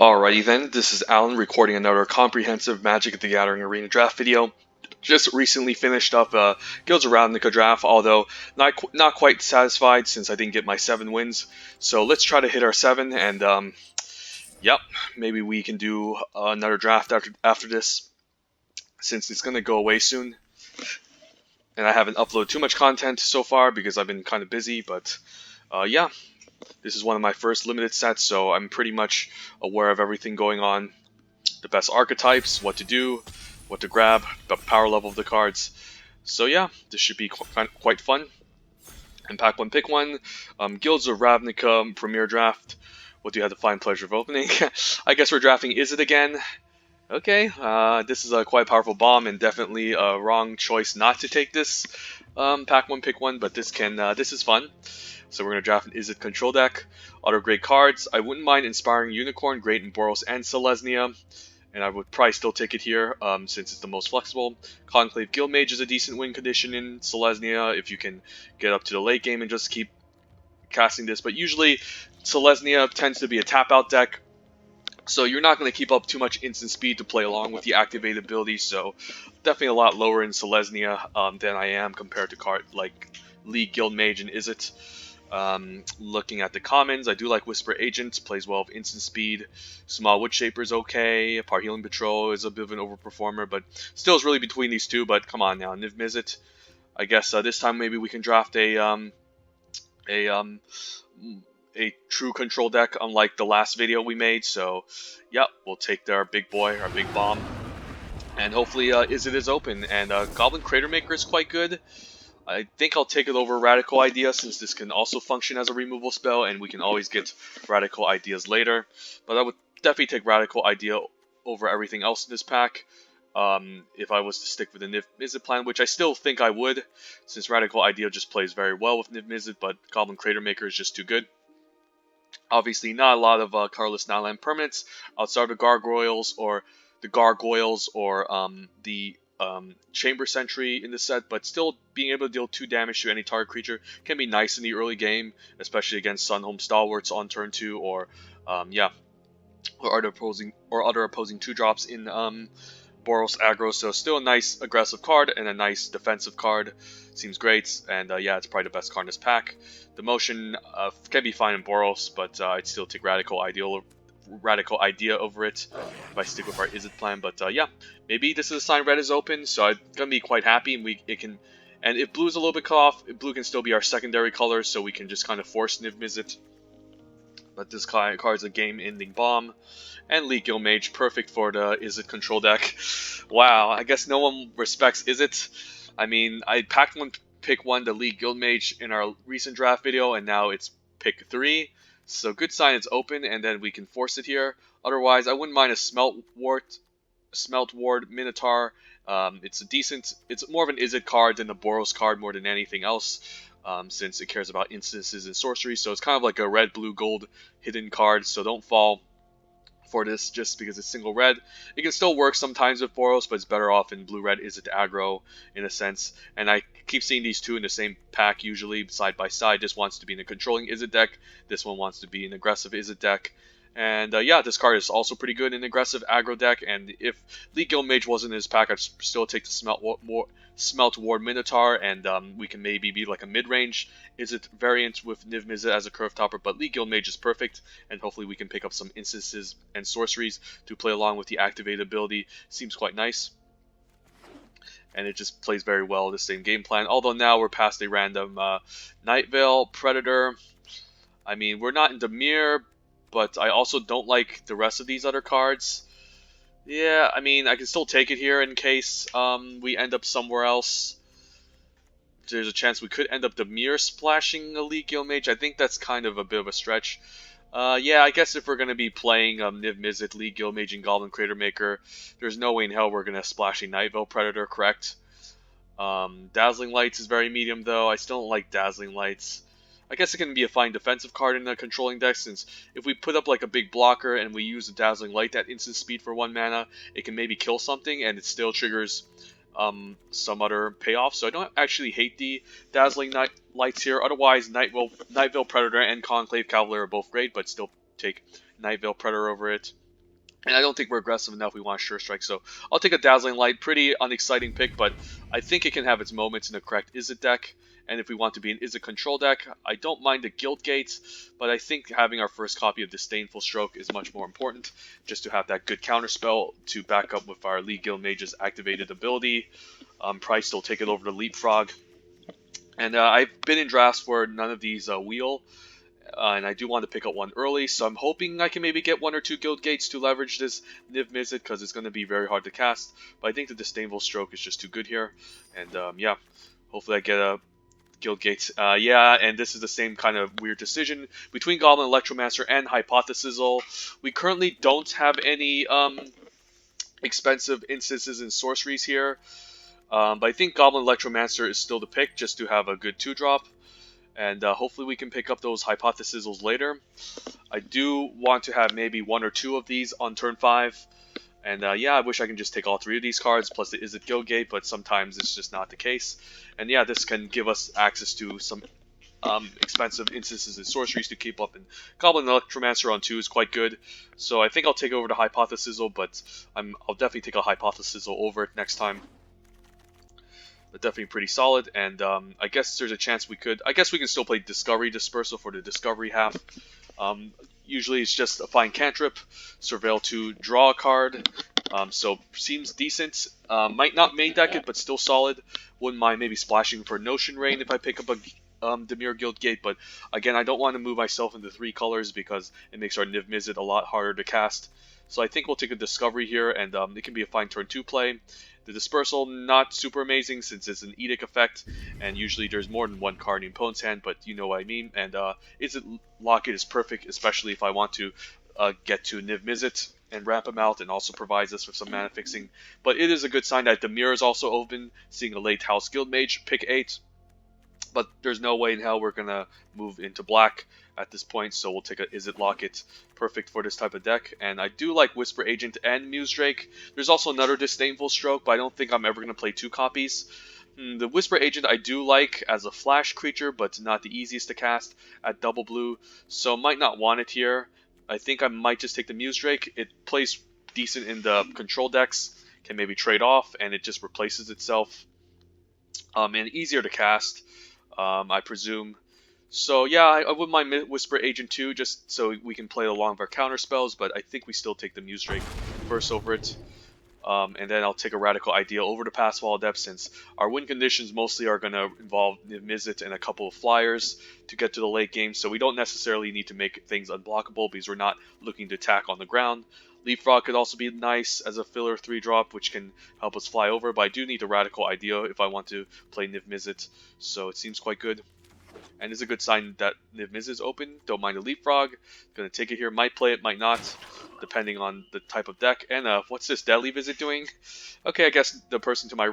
Alrighty then, this is Alan recording another comprehensive Magic the Gathering Arena draft video. Just recently finished up Guilds of Ravnica draft, although not quite satisfied since I didn't get my 7 wins. So let's try to hit our 7, and yep, maybe we can do another draft after this, since it's going to go away soon. And I haven't uploaded too much content so far because I've been kind of busy, but yeah. This is one of my first limited sets, so I'm pretty much aware of everything going on. The best archetypes, what to do, what to grab, the power level of the cards. So yeah, this should be quite fun. And pack one, pick one. Guilds of Ravnica Premier Draft. What do you have the fine pleasure of opening? I guess we're drafting Izzet again. Okay, this is a quite powerful bomb and definitely a wrong choice not to take this. Pack one, pick one, but this is fun. So we're going to draft an Izzet control deck. Other great cards. I wouldn't mind Inspiring Unicorn, great in Boros and Selesnya. And I would probably still take it here since it's the most flexible. Conclave Guildmage is a decent win condition in Selesnya if you can get up to the late game and just keep casting this. But usually Selesnya tends to be a tap out deck. So you're not going to keep up too much instant speed to play along with the activated ability. So definitely a lot lower in Selesnya than I am compared to cards like League Guildmage and Izzet. Looking at the commons, I do like Whisper Agent, plays well with instant speed. Small Wood Shaper is okay. Par Healing Patrol is a bit of an overperformer, but still is really between these two. But come on now, Niv Mizzet. I guess this time maybe we can draft a true control deck, unlike the last video we made. So, yeah, we'll take our big boy, our big bomb, and hopefully Izzet is open. And Goblin Crater Maker is quite good. I think I'll take it over Radical Idea, since this can also function as a removal spell, and we can always get Radical Ideas later. But I would definitely take Radical Idea over everything else in this pack, if I was to stick with the Niv Mizzet plan, which I still think I would, since Radical Idea just plays very well with Niv Mizzet, but Goblin Crater Maker is just too good. Obviously, not a lot of colorless non-land permanents outside of the Gargoyles or the Chamber Sentry in the set, but still being able to deal 2 damage to any target creature can be nice in the early game, especially against Sunhome Stalwarts on turn 2, or other opposing 2-drops in Boros aggro. So still a nice aggressive card and a nice defensive card. Seems great, and yeah, it's probably the best card in this pack. The motion can be fine in Boros, but I'd still take Radical Idea over it if I stick with our Izzet plan. But yeah, maybe this is a sign red is open, so I'm gonna be quite happy. And and if blue is a little bit cut off, blue can still be our secondary color, so we can just kind of force Niv Mizzet. But this card is a game-ending bomb. And League Guildmage, perfect for the Izzet control deck. Wow, I guess no one respects Izzet. I mean, I packed one, pick one, the League Guildmage in our recent draft video, and now it's pick 3. So good sign it's open, and then we can force it here. Otherwise, I wouldn't mind a Smelt Ward Minotaur. It's more of an Izzet card than the Boros card more than anything else, since it cares about instances and sorcery. So it's kind of like a red, blue, gold hidden card, so don't fall for this just because it's single red. It can still work sometimes with Boros, but it's better off in blue-red Izzet aggro in a sense. And I keep seeing these two in the same pack usually side by side. This wants to be in a controlling Izzet deck. This one wants to be an aggressive Izzet deck. And yeah, this card is also pretty good in an aggressive aggro deck. And if League Guildmage wasn't in his pack, I'd still take the Smelt Ward Minotaur, and we can maybe be like a mid-range Izzet variant with Niv Mizzet as a curve topper. But League Guildmage is perfect, and hopefully we can pick up some instances and sorceries to play along with the activated ability. Seems quite nice. And it just plays very well the same game plan. Although now we're past a random Nightveil Predator. I mean, we're not in Dimir, but I also don't like the rest of these other cards. Yeah, I mean, I can still take it here in case we end up somewhere else. There's a chance we could end up Dimir splashing a League Guildmage. I think that's kind of a bit of a stretch. Yeah, I guess if we're going to be playing Niv Mizzet, League Guildmage, and Goblin Crater Maker, there's no way in hell we're going to splash a Nightveil Predator, correct? Dazzling Lights is very medium, though. I still don't like Dazzling Lights. I guess it can be a fine defensive card in a controlling deck, since if we put up like a big blocker and we use a Dazzling Light at instant speed for 1 mana, it can maybe kill something and it still triggers some other payoff. So I don't actually hate the Dazzling Lights here. Otherwise, Nightveil Predator and Conclave Cavalier are both great, but still take Nightveil Predator over it. And I don't think we're aggressive enough. We want Sure Strike. So I'll take a Dazzling Light. Pretty unexciting pick, but I think it can have its moments in the correct Izzet deck. And if we want to be an Izzet control deck, I don't mind the Guild Gate, but I think having our first copy of Disdainful Stroke is much more important, just to have that good counterspell to back up with our League Guild Mage's activated ability. Price will take it over to Leapfrog. And I've been in drafts where none of these wheel, and I do want to pick up one early, so I'm hoping I can maybe get 1 or 2 Guild Gates to leverage this Niv Mizzet, because it's going to be very hard to cast. But I think the Disdainful Stroke is just too good here, and yeah, hopefully I get a Guild Gates. Yeah, and this is the same kind of weird decision between Goblin Electromancer and Hypothesizzle. We currently don't have any expensive instances and sorceries here, but I think Goblin Electromancer is still the pick, just to have a good 2-drop. And hopefully we can pick up those Hypothesizzles later. I do want to have maybe 1 or 2 of these on turn 5. And yeah, I wish I can just take all 3 of these cards, plus the Izzet Guild Gate, but sometimes it's just not the case. And yeah, this can give us access to some expensive instances and sorceries to keep up. And Goblin Electromancer on 2 is quite good. So I think I'll take over to Hypothesizzle, but I'll definitely take a Hypothesizzle over it next time. But definitely pretty solid, and I guess there's a chance we could... I guess we can still play Discovery Dispersal for the Discovery half. Usually it's just a fine cantrip, Surveil to draw a card, so seems decent. Might not main deck it, but still solid. Wouldn't mind maybe splashing for Notion Rain if I pick up a Dimir Guild Gate, but again, I don't want to move myself into 3 colors because it makes our Niv Mizzet a lot harder to cast. So I think we'll take a Discovery here, and it can be a fine turn 2 play. The Dispersal, not super amazing since it's an Edict effect, and usually there's more than 1 card in the opponent's hand, but you know what I mean. And Izzet Locket is perfect, especially if I want to get to Niv Mizzet and ramp him out, and also provides us with some mana fixing. But it is a good sign that Dimir is also open, seeing a late House Guild Mage, pick 8. But there's no way in hell we're going to move into black at this point, so we'll take a Izzet Locket, perfect for this type of deck. And I do like Whisper Agent and Muse Drake. There's also another Disdainful Stroke, but I don't think I'm ever going to play 2 copies. The Whisper Agent I do like as a flash creature, but not the easiest to cast at double blue, so might not want it here. I think I might just take the Muse Drake. It plays decent in the control decks, can maybe trade off, and it just replaces itself. And easier to cast, I presume. So yeah, I wouldn't mind Whisper Agent 2, just so we can play along with our counter spells, but I think we still take the Muse Drake first over it. And then I'll take a Radical Idea over to Pass Wall Depth, since our win conditions mostly are going to involve Niv Mizzet and a couple of flyers to get to the late game, so we don't necessarily need to make things unblockable because we're not looking to attack on the ground. Leapfrog could also be nice as a filler 3-drop, which can help us fly over, but I do need a Radical Idea if I want to play Niv Mizzet, so it seems quite good. And it's a good sign that Niv Mizzet is open. Don't mind a Leapfrog. Gonna take it here. Might play it, might not, depending on the type of deck. And what's this Deadly Visit doing? Okay, I guess the person to my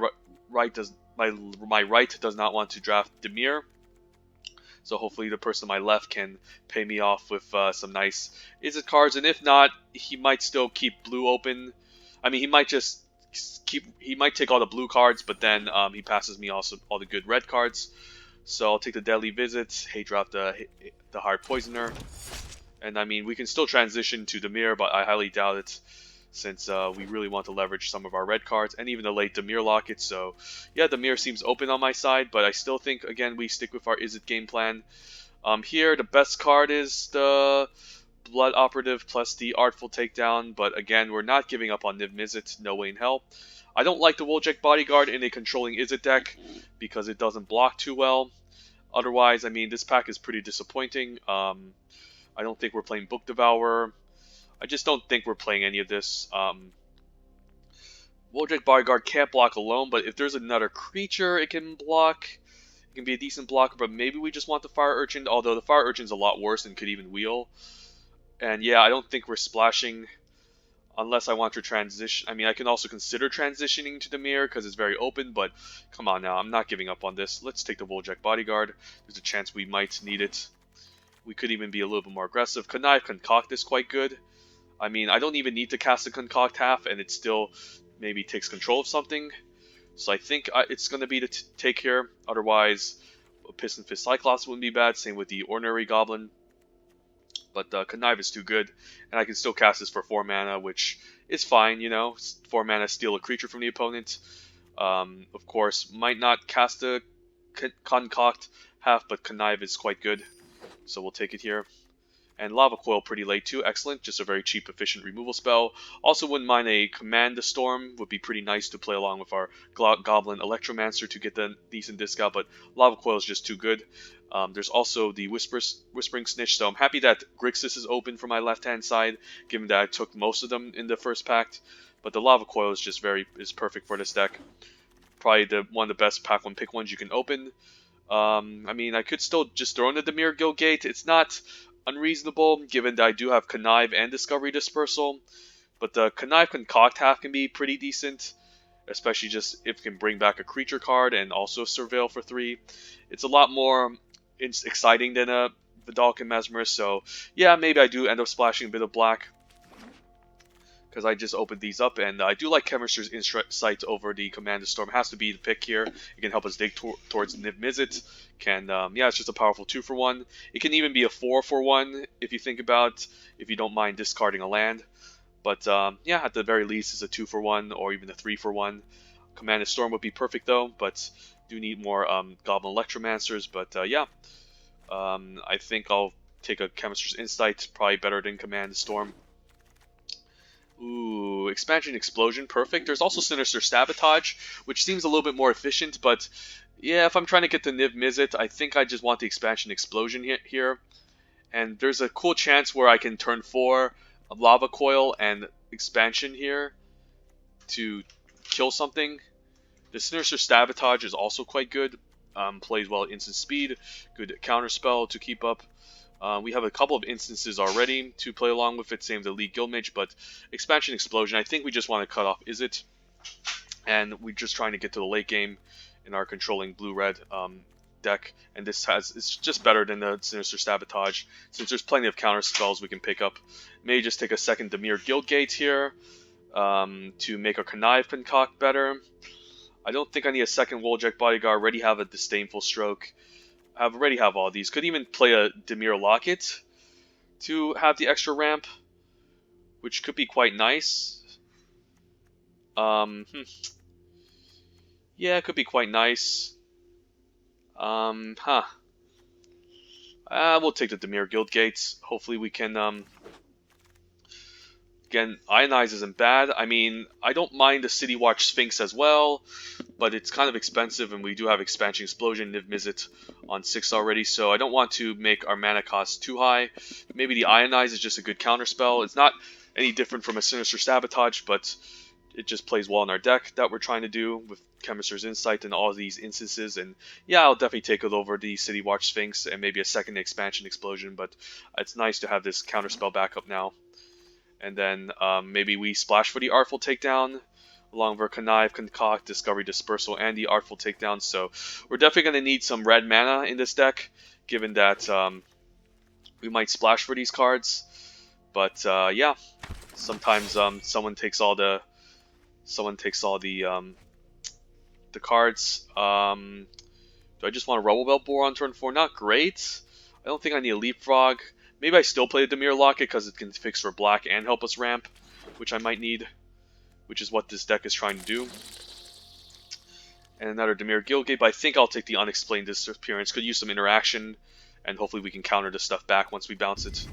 right does not want to draft Dimir. So hopefully the person to my left can pay me off with some nice Izzet cards. And if not, he might still keep blue open. I mean, he might just he might take all the blue cards, but then he passes me also all the good red cards. So I'll take the Deadly Visit, hey drop the Hard Poisoner, and I mean we can still transition to Dimir, but I highly doubt it, since we really want to leverage some of our red cards, and even the late Dimir Locket. So yeah, Dimir seems open on my side, but I still think again we stick with our Izzet game plan. Here the best card is the Blood Operative plus the Artful Takedown, but again we're not giving up on Niv Mizzet, no way in hell. I don't like the Wojek Bodyguard in a controlling Izzet deck because it doesn't block too well. Otherwise, I mean, this pack is pretty disappointing. I don't think we're playing Book Devourer. I just don't think we're playing any of this. Wojek Bodyguard can't block alone, but if there's another creature it can block, it can be a decent blocker, but maybe we just want the Fire Urchin, although the Fire Urchin's a lot worse and could even wheel. And yeah, I don't think we're splashing unless I want to transition. I mean, I can also consider transitioning to Dimir because it's very open, but come on now, I'm not giving up on this. Let's take the Wojek Bodyguard. There's a chance we might need it. We could even be a little bit more aggressive. Connive Concoct is quite good. I mean, I don't even need to cast a Concoct half, and it still maybe takes control of something. So I think it's going to be the take here. Otherwise, a Piston Fist Cyclops wouldn't be bad. Same with the Ordinary Goblin. But Connive is too good, and I can still cast this for 4 mana, which is fine, you know. 4 mana, steal a creature from the opponent. Of course, might not cast a Concoct half, but Connive is quite good, so we'll take it here. And Lava Coil pretty late too, excellent, just a very cheap, efficient removal spell. Also wouldn't mind a Command the Storm, would be pretty nice to play along with our Goblin Electromancer to get the decent discount, but Lava Coil is just too good. There's also the Whispering Snitch, so I'm happy that Grixis is open for my left-hand side, given that I took most of them in the first pack. But the Lava Coil is just is perfect for this deck. Probably one of the best pack 1 pick ones you can open. I mean, I could still just throw in the Dimir Guildgate. It's not unreasonable, given that I do have Connive and Discovery Dispersal. But the Connive Concoct half can be pretty decent, especially just if it can bring back a creature card and also Surveil for 3. It's a lot more exciting than a Vidalcan Mesmerist, so yeah, maybe I do end up splashing a bit of black, because I just opened these up, and I do like Chemist's Insight over the Command the Storm. It has to be the pick here. It can help us dig towards Niv Mizzet. Yeah, it's just a powerful 2-for-1. It can even be a 4-for-1 if you think about, if you don't mind discarding a land. But yeah, at the very least, it's a 2-for-1 or even a 3-for-1. Command the Storm would be perfect though, but do need more Goblin Electromancers. But yeah, I think I'll take a Chemist's Insight, probably better than Command the Storm. Ooh, Expansion Explosion, perfect. There's also Sinister Sabotage, which seems a little bit more efficient, but yeah, if I'm trying to get to Niv Mizzet, I think I just want the Expansion Explosion here. And there's a cool chance where I can turn 4 Lava Coil and Expansion here to kill something. The Sinister Sabotage is also quite good. Plays well at instant speed, good counterspell to keep up. We have a couple of instances already to play along with it, same as the Elite Guildmage, but Expansion Explosion, I think we just want to cut off Izzet, and we're just trying to get to the late game in our controlling blue-red deck, and it's just better than the Sinister Sabotage, since there's plenty of counter spells we can pick up. Maybe just take a second Dimir Guildgate here to make our Connive Concoct better. I don't think I need a second Walljack Bodyguard, already have a Disdainful Stroke. I already have all these. Could even play a Dimir Locket to have the extra ramp, which could be quite nice. Yeah, it could be quite nice. We'll take the Dimir Guildgates. Hopefully we can, again, Ionize isn't bad. I mean, I don't mind the City Watch Sphinx as well, but it's kind of expensive, and we do have Expansion Explosion, Niv Mizzet on 6 already, so I don't want to make our mana cost too high. Maybe the Ionize is just a good counterspell. It's not any different from a Sinister Sabotage, but it just plays well in our deck that we're trying to do with Chemist's Insight and all of these instances. And yeah, I'll definitely take it over the City Watch Sphinx and maybe a second Expansion Explosion, but it's nice to have this counterspell backup now. And then maybe we splash for the Artful Takedown, along with our Connive, Concoct, Discovery Dispersal, and the Artful Takedown. So we're definitely going to need some red mana in this deck, given that we might splash for these cards. But yeah, sometimes someone takes all the cards. Do I just want a Rubble Belt Boar on turn 4? Not great. I don't think I need a Leapfrog. Maybe I still play a Dimir Locket because it can fix for black and help us ramp, which I might need, which is what this deck is trying to do. And another Dimir Guildgate, but I think I'll take the Unexplained Disappearance. Could use some interaction, and hopefully we can counter this stuff back once we bounce it.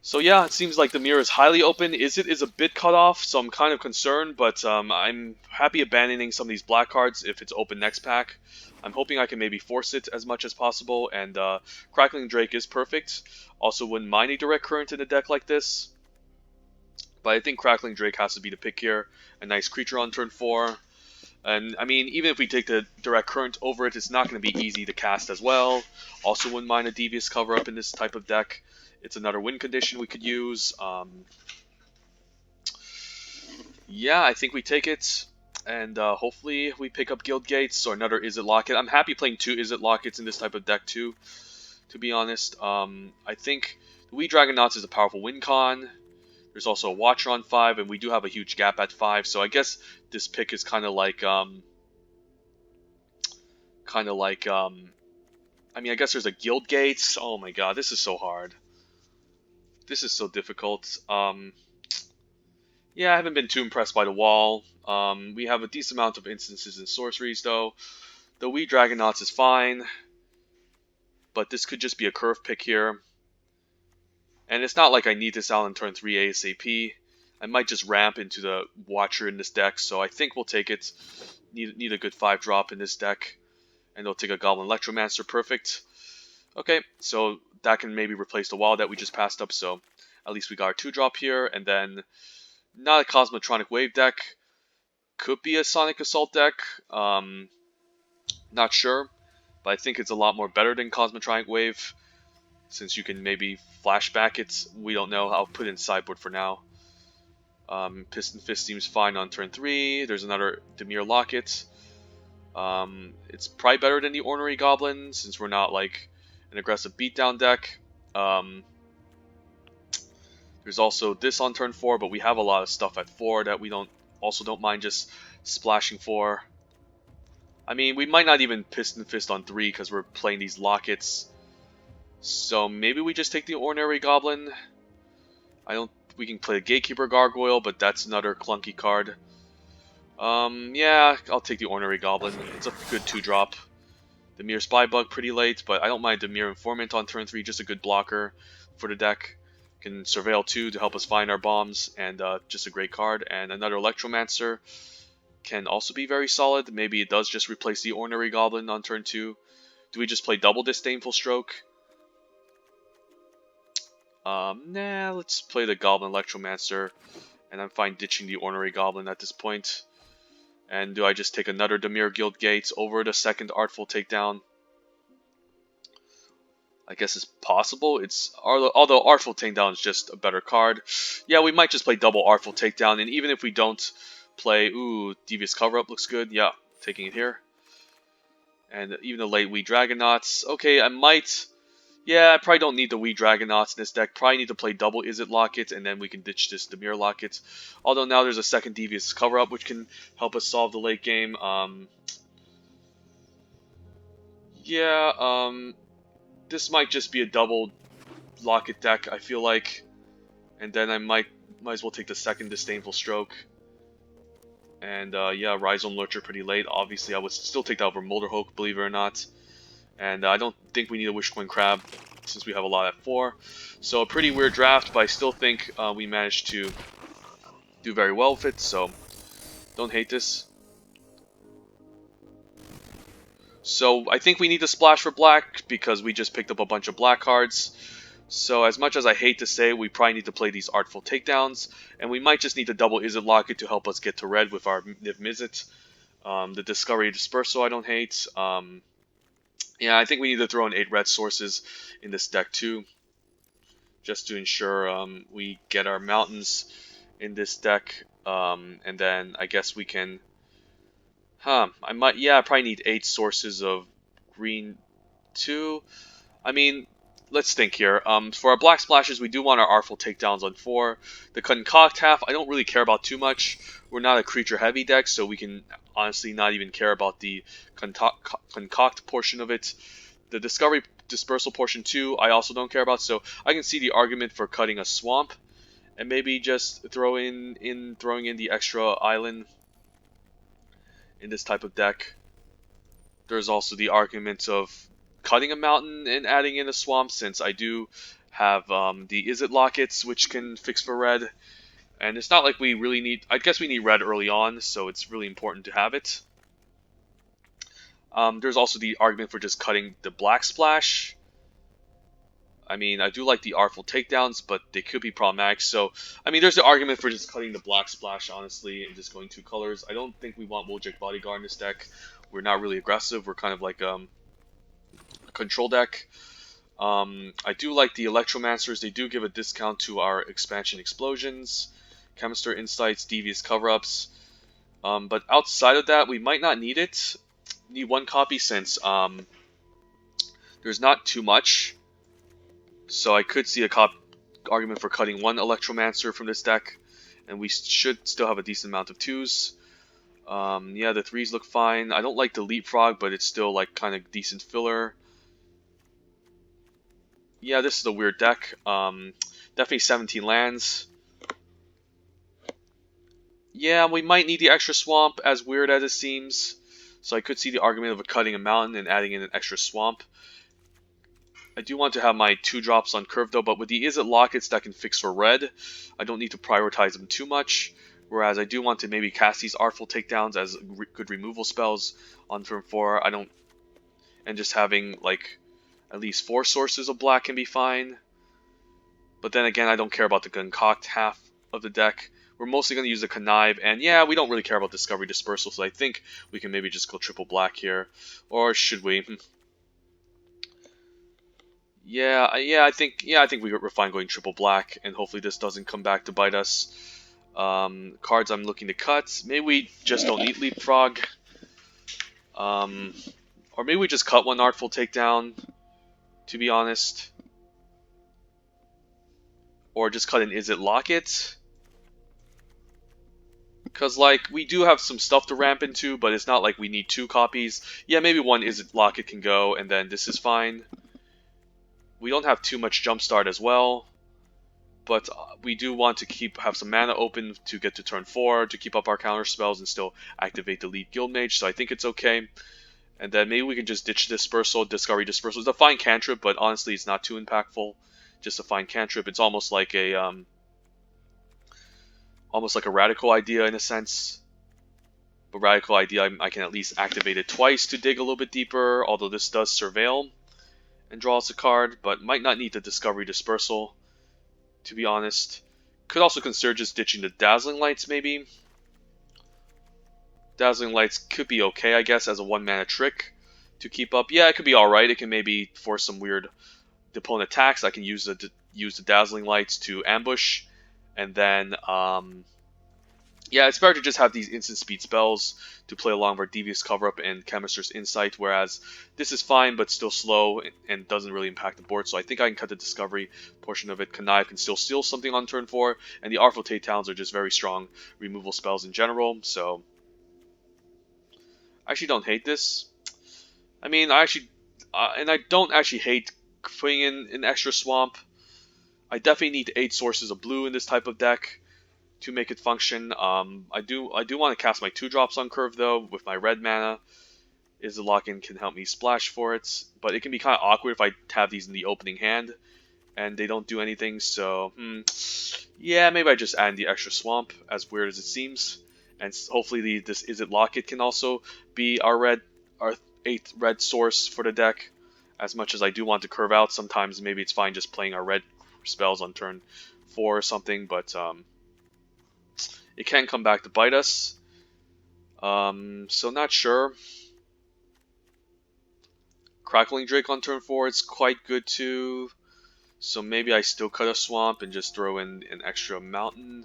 So yeah, it seems like Dimir is highly open. Izzet is a bit cut off, so I'm kind of concerned, but I'm happy abandoning some of these black cards if it's open next pack. I'm hoping I can maybe force it as much as possible, and Crackling Drake is perfect. Also wouldn't mind a Direct Current in a deck like this. But I think Crackling Drake has to be the pick here. A nice creature on turn 4. And I mean, even if we take the Direct Current over it, it's not going to be easy to cast as well. Also wouldn't mind a Devious Cover-Up in this type of deck. It's another win condition we could use. Yeah, I think we take it. And hopefully we pick up Guildgates or another Izzet Locket. I'm happy playing 2 Izzet Lockets in this type of deck too, to be honest. I think the Wee Dragonauts is a powerful win con. There's also a Watcher on 5, and we do have a huge gap at 5. So I guess this pick is kind of like I mean, I guess there's a Guild Gates. Oh my god, this is so hard. This is so difficult. Yeah, I haven't been too impressed by the wall. We have a decent amount of instances in sorceries, though. The Wee Dragonauts is fine, but this could just be a curve pick here. And it's not like I need this out on turn 3 ASAP. I might just ramp into the Watcher in this deck, so I think we'll take it. Need a good 5-drop in this deck. And they'll take a Goblin Electromancer, perfect. Okay, so that can maybe replace the wall that we just passed up, so at least we got our 2-drop here. And then, not a Cosmotronic Wave deck. Could be a Sonic Assault deck. Not sure, but I think it's a lot more better than Cosmotronic Wave, since you can maybe flashback it. We don't know. I'll put it in sideboard for now. Piston Fist seems fine on turn 3. There's another Dimir Locket. It's probably better than the Ornery Goblin, since we're not like an aggressive beatdown deck. There's also this on turn 4, but we have a lot of stuff at 4 that we don't mind just splashing for. I mean, we might not even Piston Fist on 3 because we're playing these Lockets. So maybe we just take the Ordinary Goblin. We can play a Gatekeeper Gargoyle, but that's another clunky card. Yeah, I'll take the Ordinary Goblin. It's a good 2-drop. Dimir Spybug pretty late, but I don't mind Dimir Informant on turn 3, just a good blocker for the deck. Can Surveil 2 to help us find our bombs, and just a great card. And another Electromancer can also be very solid. Maybe it does just replace the Ordinary Goblin on turn 2. Do we just play double Disdainful Stroke? Nah, let's play the Goblin Electromancer, and I'm fine ditching the Ornery Goblin at this point. And do I just take another Dimir Guild Gates over the second Artful Takedown? I guess it's possible. Although Artful Takedown is just a better card. Yeah, we might just play double Artful Takedown, and even if we don't play, Devious Cover-Up looks good. Yeah, taking it here. And even the late Wee Dragonauts. Okay, yeah, I probably don't need the Wee Dragonauts in this deck. Probably need to play double Izzet Locket, and then we can ditch this Dimir Locket. Although now there's a second Devious Cover-Up, which can help us solve the late game. This might just be a double Locket deck, I feel like. And then I might as well take the second Disdainful Stroke. And yeah, Rhizome Lurcher pretty late. Obviously, I would still take that over Molderhulk, believe it or not. And I don't think we need a Wishcoin Crab, since we have a lot at 4. So a pretty weird draft, but I still think we managed to do very well with it, so don't hate this. So I think we need to splash for black, because we just picked up a bunch of black cards. So as much as I hate to say, we probably need to play these Artful Takedowns, and we might just need to double Izzet Locket to help us get to red with our Niv Mizzet. The Discovery Dispersal I don't hate. Yeah, I think we need to throw in 8 red sources in this deck too, just to ensure we get our mountains in this deck. And then I guess we can, I probably need 8 sources of green too. I mean, let's think here. For our black splashes, we do want our Artful Takedowns on 4. The Concoct half, I don't really care about too much. We're not a creature heavy deck, so we can honestly not even care about the Concoct portion of it. The Discovery Dispersal portion too, I also don't care about, so I can see the argument for cutting a Swamp and maybe just throwing in the extra island in this type of deck. There's also the argument of cutting a mountain and adding in a swamp, since I do have the Izzet Lockets, which can fix for red. And it's not like we really need, I guess we need red early on, so it's really important to have it. There's also the argument for just cutting the black splash. I mean, I do like the Artful Takedowns, but they could be problematic. So, I mean, there's the argument for just cutting the black splash, honestly, and just going 2 colors. I don't think we want Wojek Bodyguard in this deck. We're not really aggressive. We're kind of like a control deck. I do like the Electromancers. They do give a discount to our Expansion Explosions, Chemister Insights, Devious Cover-Ups. But outside of that, we might not need it. Need 1 copy, since there's not too much. So I could see a argument for cutting 1 Electromancer from this deck, and we should still have a decent amount of 2s. Yeah, the 3s look fine. I don't like the Leapfrog, but it's still like kind of decent filler. Yeah, this is a weird deck. Definitely 17 lands. Yeah, we might need the extra swamp, as weird as it seems. So I could see the argument of cutting a mountain and adding in an extra swamp. I do want to have my 2-drops on curve though, but with the Izzet Lockets that can fix for red, I don't need to prioritize them too much. Whereas I do want to maybe cast these Artful Takedowns as good removal spells on turn 4. And just having like at least 4 sources of black can be fine. But then again, I don't care about the concoct half of the deck. We're mostly going to use the connive, and yeah, we don't really care about Discovery Dispersal, so I think we can maybe just go triple black here. Or should we? I think we're fine going triple black, and hopefully this doesn't come back to bite us. Cards I'm looking to cut. Maybe we just don't need Leapfrog. Or maybe we just cut one Artful Takedown, to be honest. Or just cut an Izzet Locket. Because, like, we do have some stuff to ramp into, but it's not like we need 2 copies. Yeah, maybe one Izzet Locket can go, and then this is fine. We don't have too much jumpstart as well. But we do want to have some mana open to get to turn 4, to keep up our counter spells and still activate the lead Guild Mage, so I think it's okay. And then maybe we can just ditch Dispersal, Discovery Dispersal. It's a fine cantrip, but honestly it's not too impactful. Just a fine cantrip. It's almost like a Radical Idea in a sense. But Radical Idea, I can at least activate it twice to dig a little bit deeper, although this does Surveil and draw us a card, but might not need the Discovery Dispersal, to be honest. Could also consider just ditching the Dazzling Lights, maybe. Dazzling Lights could be okay, I guess, as a 1-mana trick to keep up. Yeah, it could be alright. It can maybe force some weird opponent attacks. I can use the Dazzling Lights to ambush, and then yeah, it's better to just have these instant speed spells to play along with our Devious Cover-Up and Chemister's Insight, whereas this is fine but still slow and doesn't really impact the board, so I think I can cut the Discovery portion of it. Connive can still steal something on turn 4, and the Artful Takedowns are just very strong removal spells in general, so I actually don't hate this. I mean, and I don't actually hate putting in an extra swamp. I definitely need 8 sources of blue in this type of deck to make it function. I do want to cast my 2-drops on curve though with my red mana. Izzet Lock-In can help me splash for it, but it can be kind of awkward if I have these in the opening hand and they don't do anything. So yeah, maybe I just add in the extra swamp, as weird as it seems, and hopefully this Izzet Locket can also be our 8th red source for the deck. As much as I do want to curve out, sometimes maybe it's fine just playing our red spells on turn 4 or something, but it can come back to bite us. So not sure. Crackling Drake on turn 4 is quite good too. So maybe I still cut a swamp and just throw in an extra mountain.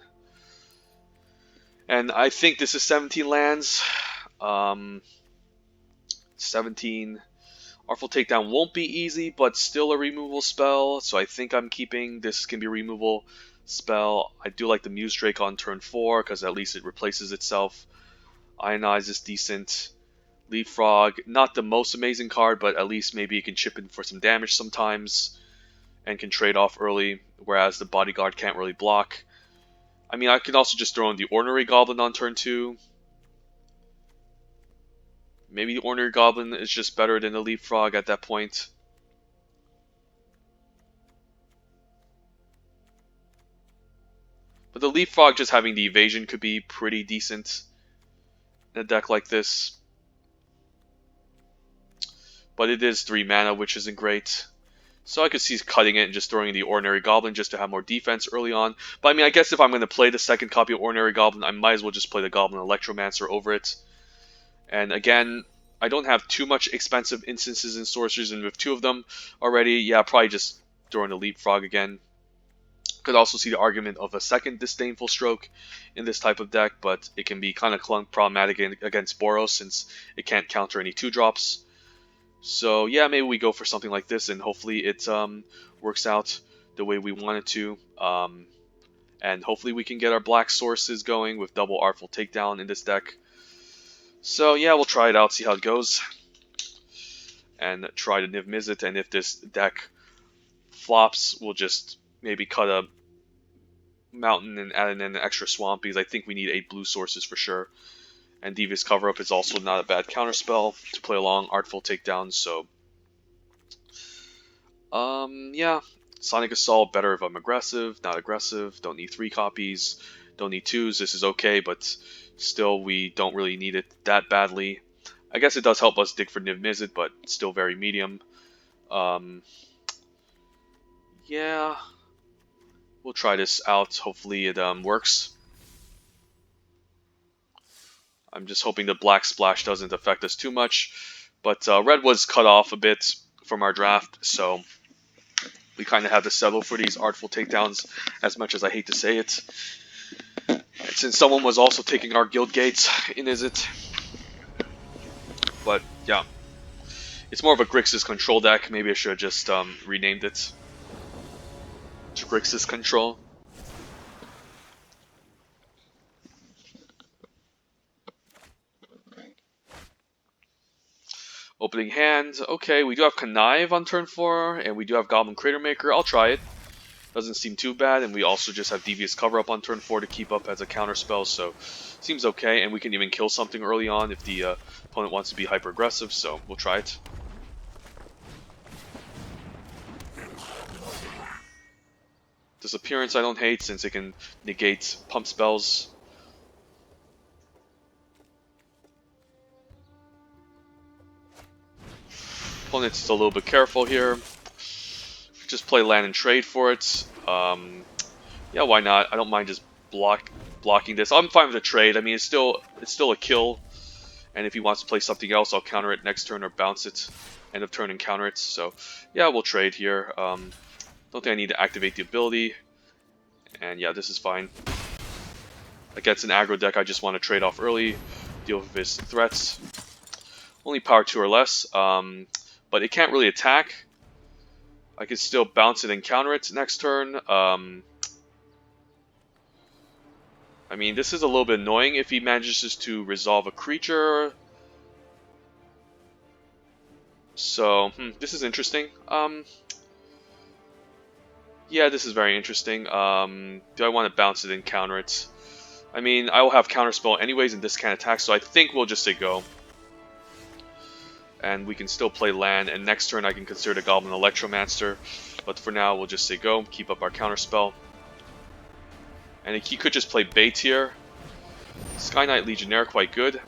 And I think this is 17 lands. 17. Artful Takedown won't be easy, but still a removal spell. So I think I'm keeping this. Can be a removal spell. I do like the Muse Drake on turn 4 because at least it replaces itself. Ionize is decent. Leapfrog, not the most amazing card, but at least maybe it can chip in for some damage sometimes and can trade off early, whereas the Bodyguard can't really block. I mean, I can also just throw in the Ordinary Goblin on turn 2. Maybe the Ordinary Goblin is just better than the Leapfrog at that point. But the Leapfrog just having the evasion could be pretty decent in a deck like this. But it is 3 mana, which isn't great. So I could see cutting it and just throwing in the Ordinary Goblin just to have more defense early on. But I mean, I guess if I'm going to play the second copy of Ordinary Goblin, I might as well just play the Goblin Electromancer over it. And again, I don't have too much expensive instances and sorceries, and with 2 of them already, yeah, probably just throw in a Leapfrog again. Could also see the argument of a second Disdainful Stroke in this type of deck, but it can be kind of problematic against Boros since it can't counter any 2-drops. So yeah, maybe we go for something like this, and hopefully it works out the way we want it to. And hopefully we can get our black sources going with double Artful Takedown in this deck. So yeah, we'll try it out, see how it goes, and try to Niv Mizzet. And if this deck flops, we'll just maybe cut a mountain and add in an extra swamp, because I think we need 8 blue sources for sure. And Devious Cover-Up is also not a bad counterspell to play along Artful Takedowns, so... yeah. Sonic Assault, better if I'm aggressive, not aggressive, don't need 3 copies, don't need 2s, this is okay, but still we don't really need it that badly. I guess it does help us dig for Niv Mizzet, but still very medium. Yeah, we'll try this out, hopefully it works. I'm just hoping the Black Splash doesn't affect us too much, but Red was cut off a bit from our draft, so... we kind of have to settle for these Artful Takedowns, as much as I hate to say it. And since someone was also taking our Guild Gates in Izzet. But, yeah. It's more of a Grixis control deck. Maybe I should have just renamed it to Grixis Control. Opening hand. Okay, we do have Connive on turn 4, and we do have Goblin Crater Maker. I'll try it. Doesn't seem too bad, and we also just have Devious Cover-Up on turn 4 to keep up as a counter spell, so seems okay, and we can even kill something early on if the opponent wants to be hyper-aggressive, so we'll try it. Disappearance I don't hate, since it can negate pump spells. Opponent's a little bit careful here. Just play land and trade for it. Yeah, why not? I don't mind just blocking this. I'm fine with the trade. I mean, it's still a kill. And if he wants to play something else, I'll counter it next turn or bounce it. End of turn and counter it. So yeah, we'll trade here. Don't think I need to activate the ability. And yeah, this is fine. Against an aggro deck, I just want to trade off early, deal with his threats. Only power 2 or less. But it can't really attack. I can still bounce it and counter it next turn. I mean, this is a little bit annoying if he manages to resolve a creature. So, this is interesting. Yeah, this is very interesting. Do I want to bounce it and counter it? I mean, I will have counterspell anyways, and this can't attack, so I think we'll just say go. And we can still play land, and next turn I can consider the Goblin Electromancer. But for now, we'll just say go, keep up our counterspell. And he could just play bait here. Sky Knight Legionnaire, quite good.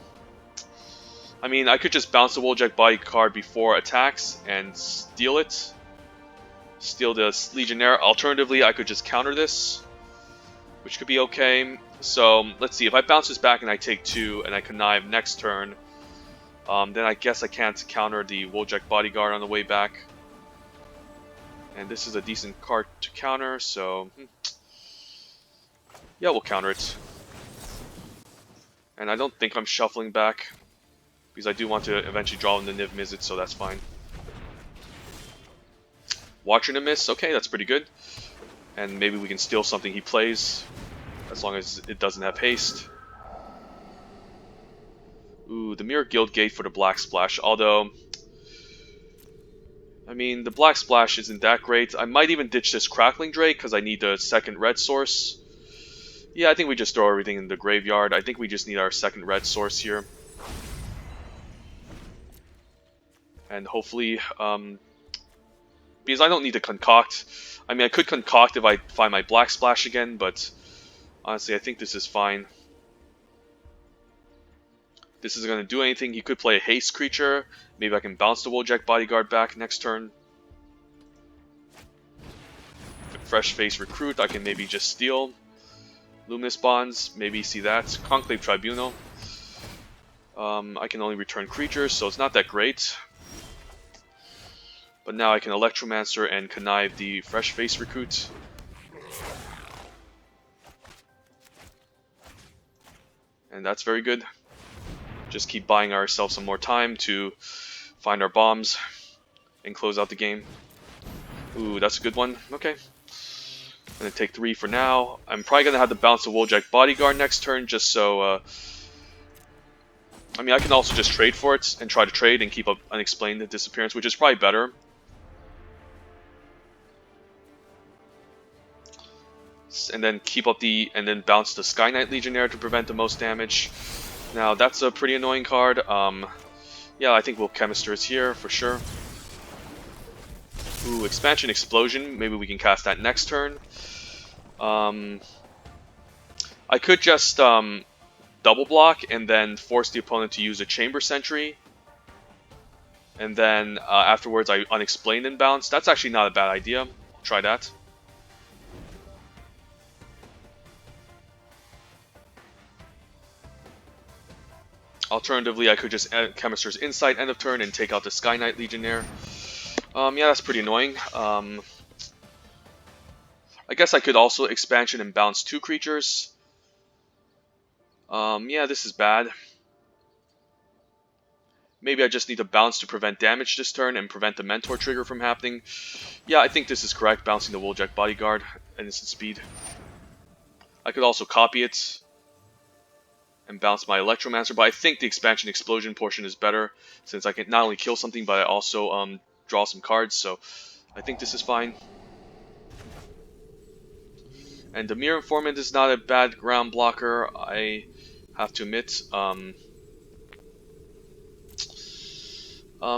I mean, I could just bounce the Wheeljack Body card before attacks and steal it. Steal the Legionnaire. Alternatively, I could just counter this, which could be okay. So, let's see. If I bounce this back and I take 2 and I connive next turn, then I guess I can't counter the Wheeljack Bodyguard on the way back. And this is a decent card to counter, so... yeah, we'll counter it. And I don't think I'm shuffling back, because I do want to eventually draw in the Niv Mizzet, so that's fine. Watching a miss, okay, that's pretty good. And maybe we can steal something he plays, as long as it doesn't have haste. Ooh, the Mirror Guild Gate for the Black Splash, although... I mean, the Black Splash isn't that great. I might even ditch this Crackling Drake, because I need the second red source. Yeah, I think we just throw everything in the graveyard. I think we just need our second red source here. And hopefully, because I don't need to concoct. I mean, I could concoct if I find my Black Splash again, but honestly, I think this is fine. This isn't going to do anything. He could play a haste creature. Maybe I can bounce the Wheeljack Bodyguard back next turn. Fresh Face Recruit, I can maybe just steal. Luminous Bonds, maybe see that. Conclave Tribunal. I can only return creatures, so it's not that great. But now I can Electromancer and connive the Fresh Face Recruit. And that's very good. Just keep buying ourselves some more time to find our bombs and close out the game. Ooh, that's a good one. Okay. I'm going to take 3 for now. I'm probably going to have to bounce the Wheeljack Bodyguard next turn just so... I mean, I can also just trade for it and try to trade and keep up Unexplained Disappearance, which is probably better. and then keep up the and then bounce the Sky Knight Legionnaire to prevent the most damage. Now that's a pretty annoying card. Yeah, I think we'll Chemisters here for sure. Ooh, Expansion Explosion. Maybe we can cast that next turn. I could just double block and then force the opponent to use a Chamber Sentry. And then afterwards I Unexplained and bounce. That's actually not a bad idea. I'll try that. Alternatively, I could just Chemister's Insight end of turn and take out the Sky Knight Legionnaire. Yeah, that's pretty annoying. I guess I could also Expansion and bounce 2 creatures. Yeah, this is bad. Maybe I just need to bounce to prevent damage this turn and prevent the Mentor trigger from happening. Yeah, I think this is correct, bouncing the Wooljack Bodyguard at instant speed. I could also copy it and bounce my Electromancer, but I think the Expansion Explosion portion is better, since I can not only kill something, but I also draw some cards, so I think this is fine. And Dimir Informant is not a bad ground blocker, I have to admit.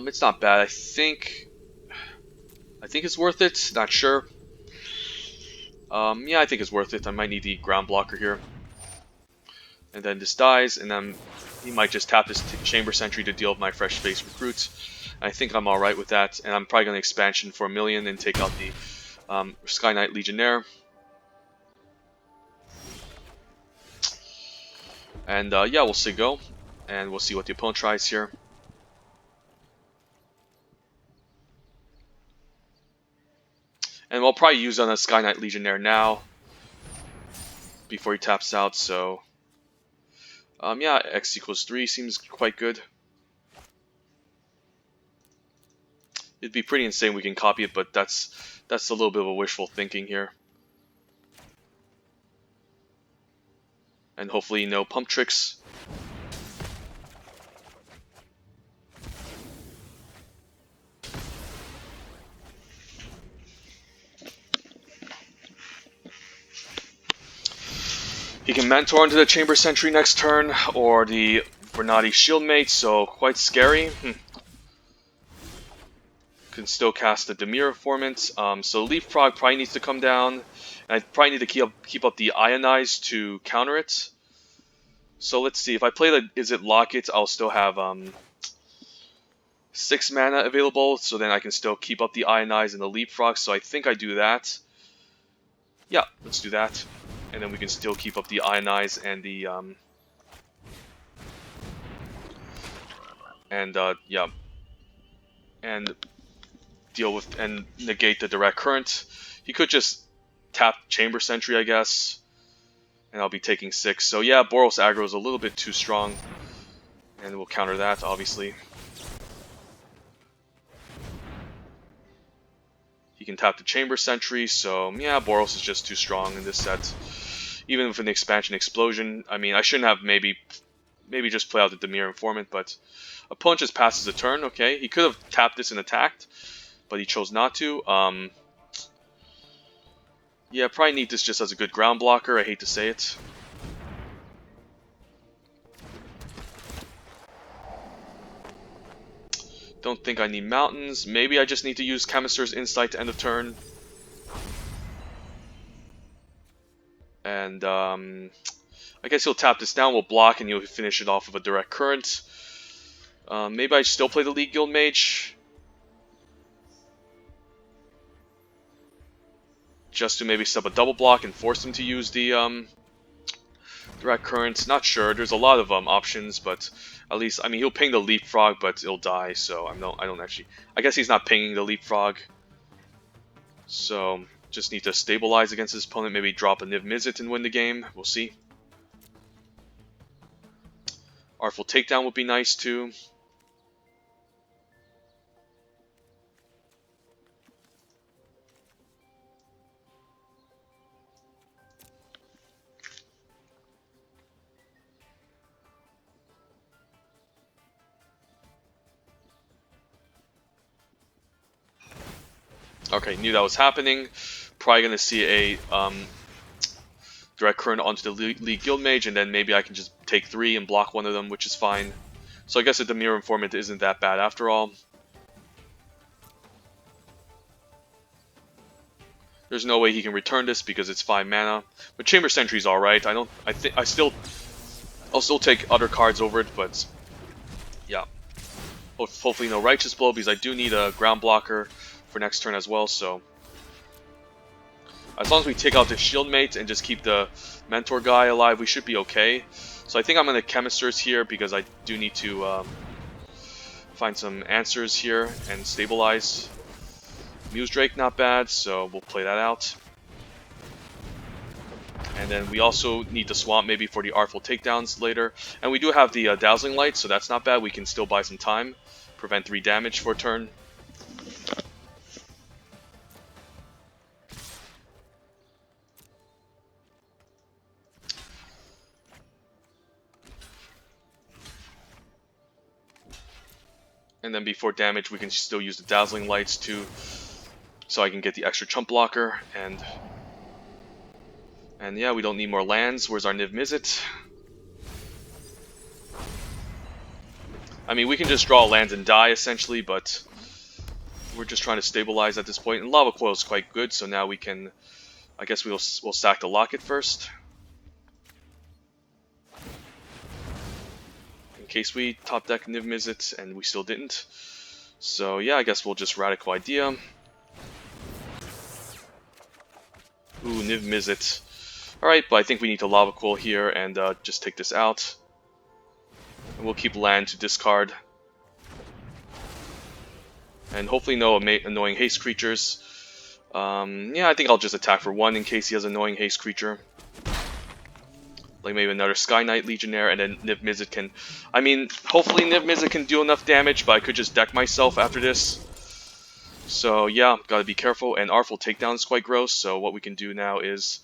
It's not bad. I think it's worth it. Not sure. Yeah, I think it's worth it. I might need the ground blocker here. And then this dies, and then he might just tap this Chamber Sentry to deal with my Fresh Face Recruit. I think I'm alright with that, and I'm probably going to Expansion for 1,000,000 and take out the Sky Knight Legionnaire. And yeah, we'll see go, and we'll see what the opponent tries here. And we'll probably use on a Sky Knight Legionnaire now, before he taps out, so... yeah, X equals 3 seems quite good. It'd be pretty insane we can copy it, but that's a little bit of a wishful thinking here. And hopefully no pump tricks. He can Mentor into the Chamber Sentry next turn, or the Bernati Shieldmate, so quite scary. Can still cast the Dimir Informant. So Leapfrog probably needs to come down. And I probably need to keep up the Ionize to counter it. So let's see, if I play the Is It Locket, I'll still have 6 mana available, so then I can still keep up the Ionize and the Leapfrog, so I think I do that. Yeah, let's do that. And then we can still keep up the Ionize and the yeah, and deal with and negate the direct current. He could just tap Chamber Sentry, I guess, and I'll be taking 6. So yeah, Boros aggro is a little bit too strong, and we'll counter that obviously. He can tap the Chamber Sentry, so yeah, Boros is just too strong in this set. Even with an Expansion Explosion, I mean, I shouldn't have maybe just play out the Dimir Informant, but opponent just passes a turn. Okay, he could have tapped this and attacked, but he chose not to. Yeah, probably need this just as a good ground blocker. I hate to say it. Don't think I need mountains. Maybe I just need to use Chemister's Insight to end of turn. And I guess he'll tap this down, we'll block, and he'll finish it off with a direct current. Maybe I still play the League Guild Mage, just to maybe sub a double block and force him to use the direct current. Not sure. There's a lot of options, but at least, I mean, he'll ping the Leapfrog, but it'll die. So I don't actually. I guess he's not pinging the Leapfrog. So just need to stabilize against his opponent. Maybe drop a Niv Mizzet and win the game. We'll see. Artful Takedown would be nice too. Okay, knew that was happening. Probably gonna see a direct current onto the League Guild Mage, and then maybe I can just take 3 and block one of them, which is fine. So I guess the Dimir Informant isn't that bad after all. There's no way he can return this because it's 5 mana. But Chamber Sentry's alright. I'll still take other cards over it, but yeah. Hopefully no Righteous Blow, because I do need a ground blocker for next turn as well, so as long as we take out the Shieldmate and just keep the Mentor guy alive, we should be okay. So I think I'm going to Chemisters here because I do need to find some answers here and stabilize. Muse Drake not bad, so we'll play that out. And then we also need the Swamp maybe for the Artful Takedowns later. And we do have the Dazzling Light, so that's not bad. We can still buy some time. Prevent 3 damage for a turn. And then before damage, we can still use the Dazzling Lights too, so I can get the extra chump blocker. And yeah, we don't need more lands. Where's our Niv Mizzet? I mean, we can just draw lands and die essentially, but we're just trying to stabilize at this point. And Lava Coil is quite good, so now we can. I guess we'll sack the Locket first, in case we top deck Niv Mizzet, and we still didn't. So yeah, I guess we'll just Radical Idea. Ooh, Niv Mizzet. Alright, but I think we need to Lava Coil here and just take this out. And we'll keep land to discard. And hopefully no annoying haste creatures. Yeah, I think I'll just attack for 1 in case he has annoying haste creature. Like maybe another Sky Knight Legionnaire, and then Niv Mizzet can... I mean, hopefully Niv Mizzet can do enough damage, but I could just deck myself after this. So yeah, gotta be careful. And Artful Takedown is quite gross, so what we can do now is...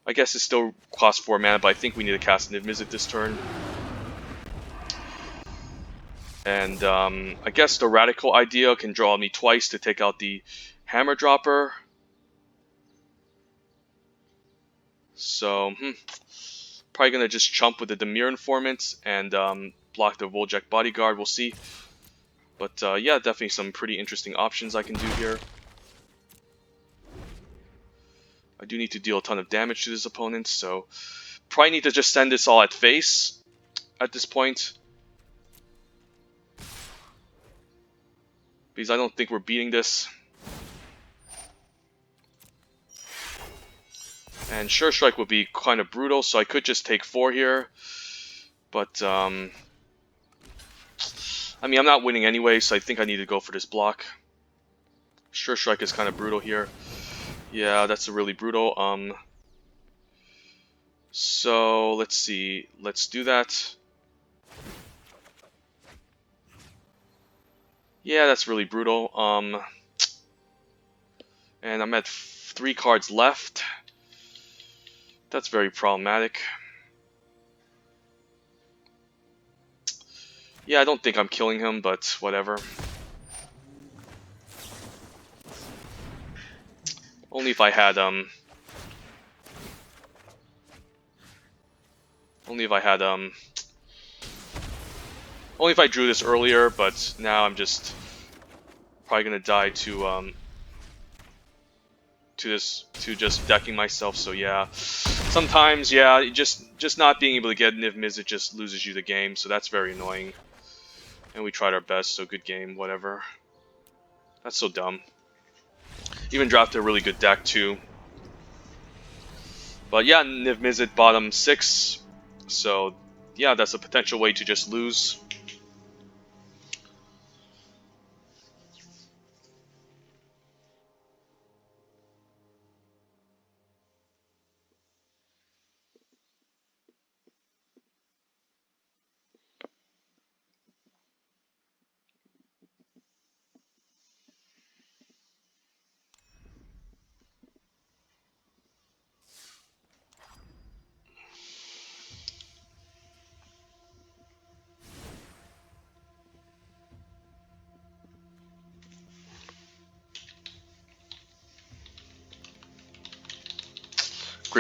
I guess it still costs 4 mana, but I think we need to cast Niv Mizzet this turn. And I guess the Radical Idea can draw me twice to take out the Hammer Dropper. So, probably going to just chump with the Dimir Informant and block the Voljack Bodyguard, we'll see. But yeah, definitely some pretty interesting options I can do here. I do need to deal a ton of damage to this opponent, so probably need to just send this all at face at this point. Because I don't think we're beating this. And Sure Strike would be kind of brutal, so I could just take 4 here. But, I mean, I'm not winning anyway, so I think I need to go for this block. Sure Strike is kind of brutal here. Yeah, that's really brutal. So, let's see. Let's do that. Yeah, that's really brutal. And I'm at 3 cards left. That's very problematic. Yeah, I don't think I'm killing him, but whatever. Only if I had, only if I drew this earlier, but now I'm just probably gonna die to just decking myself. So yeah, sometimes yeah, just not being able to get Niv Mizzet just loses you the game, so that's very annoying. And we tried our best, so good game, whatever. That's so dumb. Even drafted a really good deck too. But yeah, Niv Mizzet bottom 6, so yeah, that's a potential way to just lose.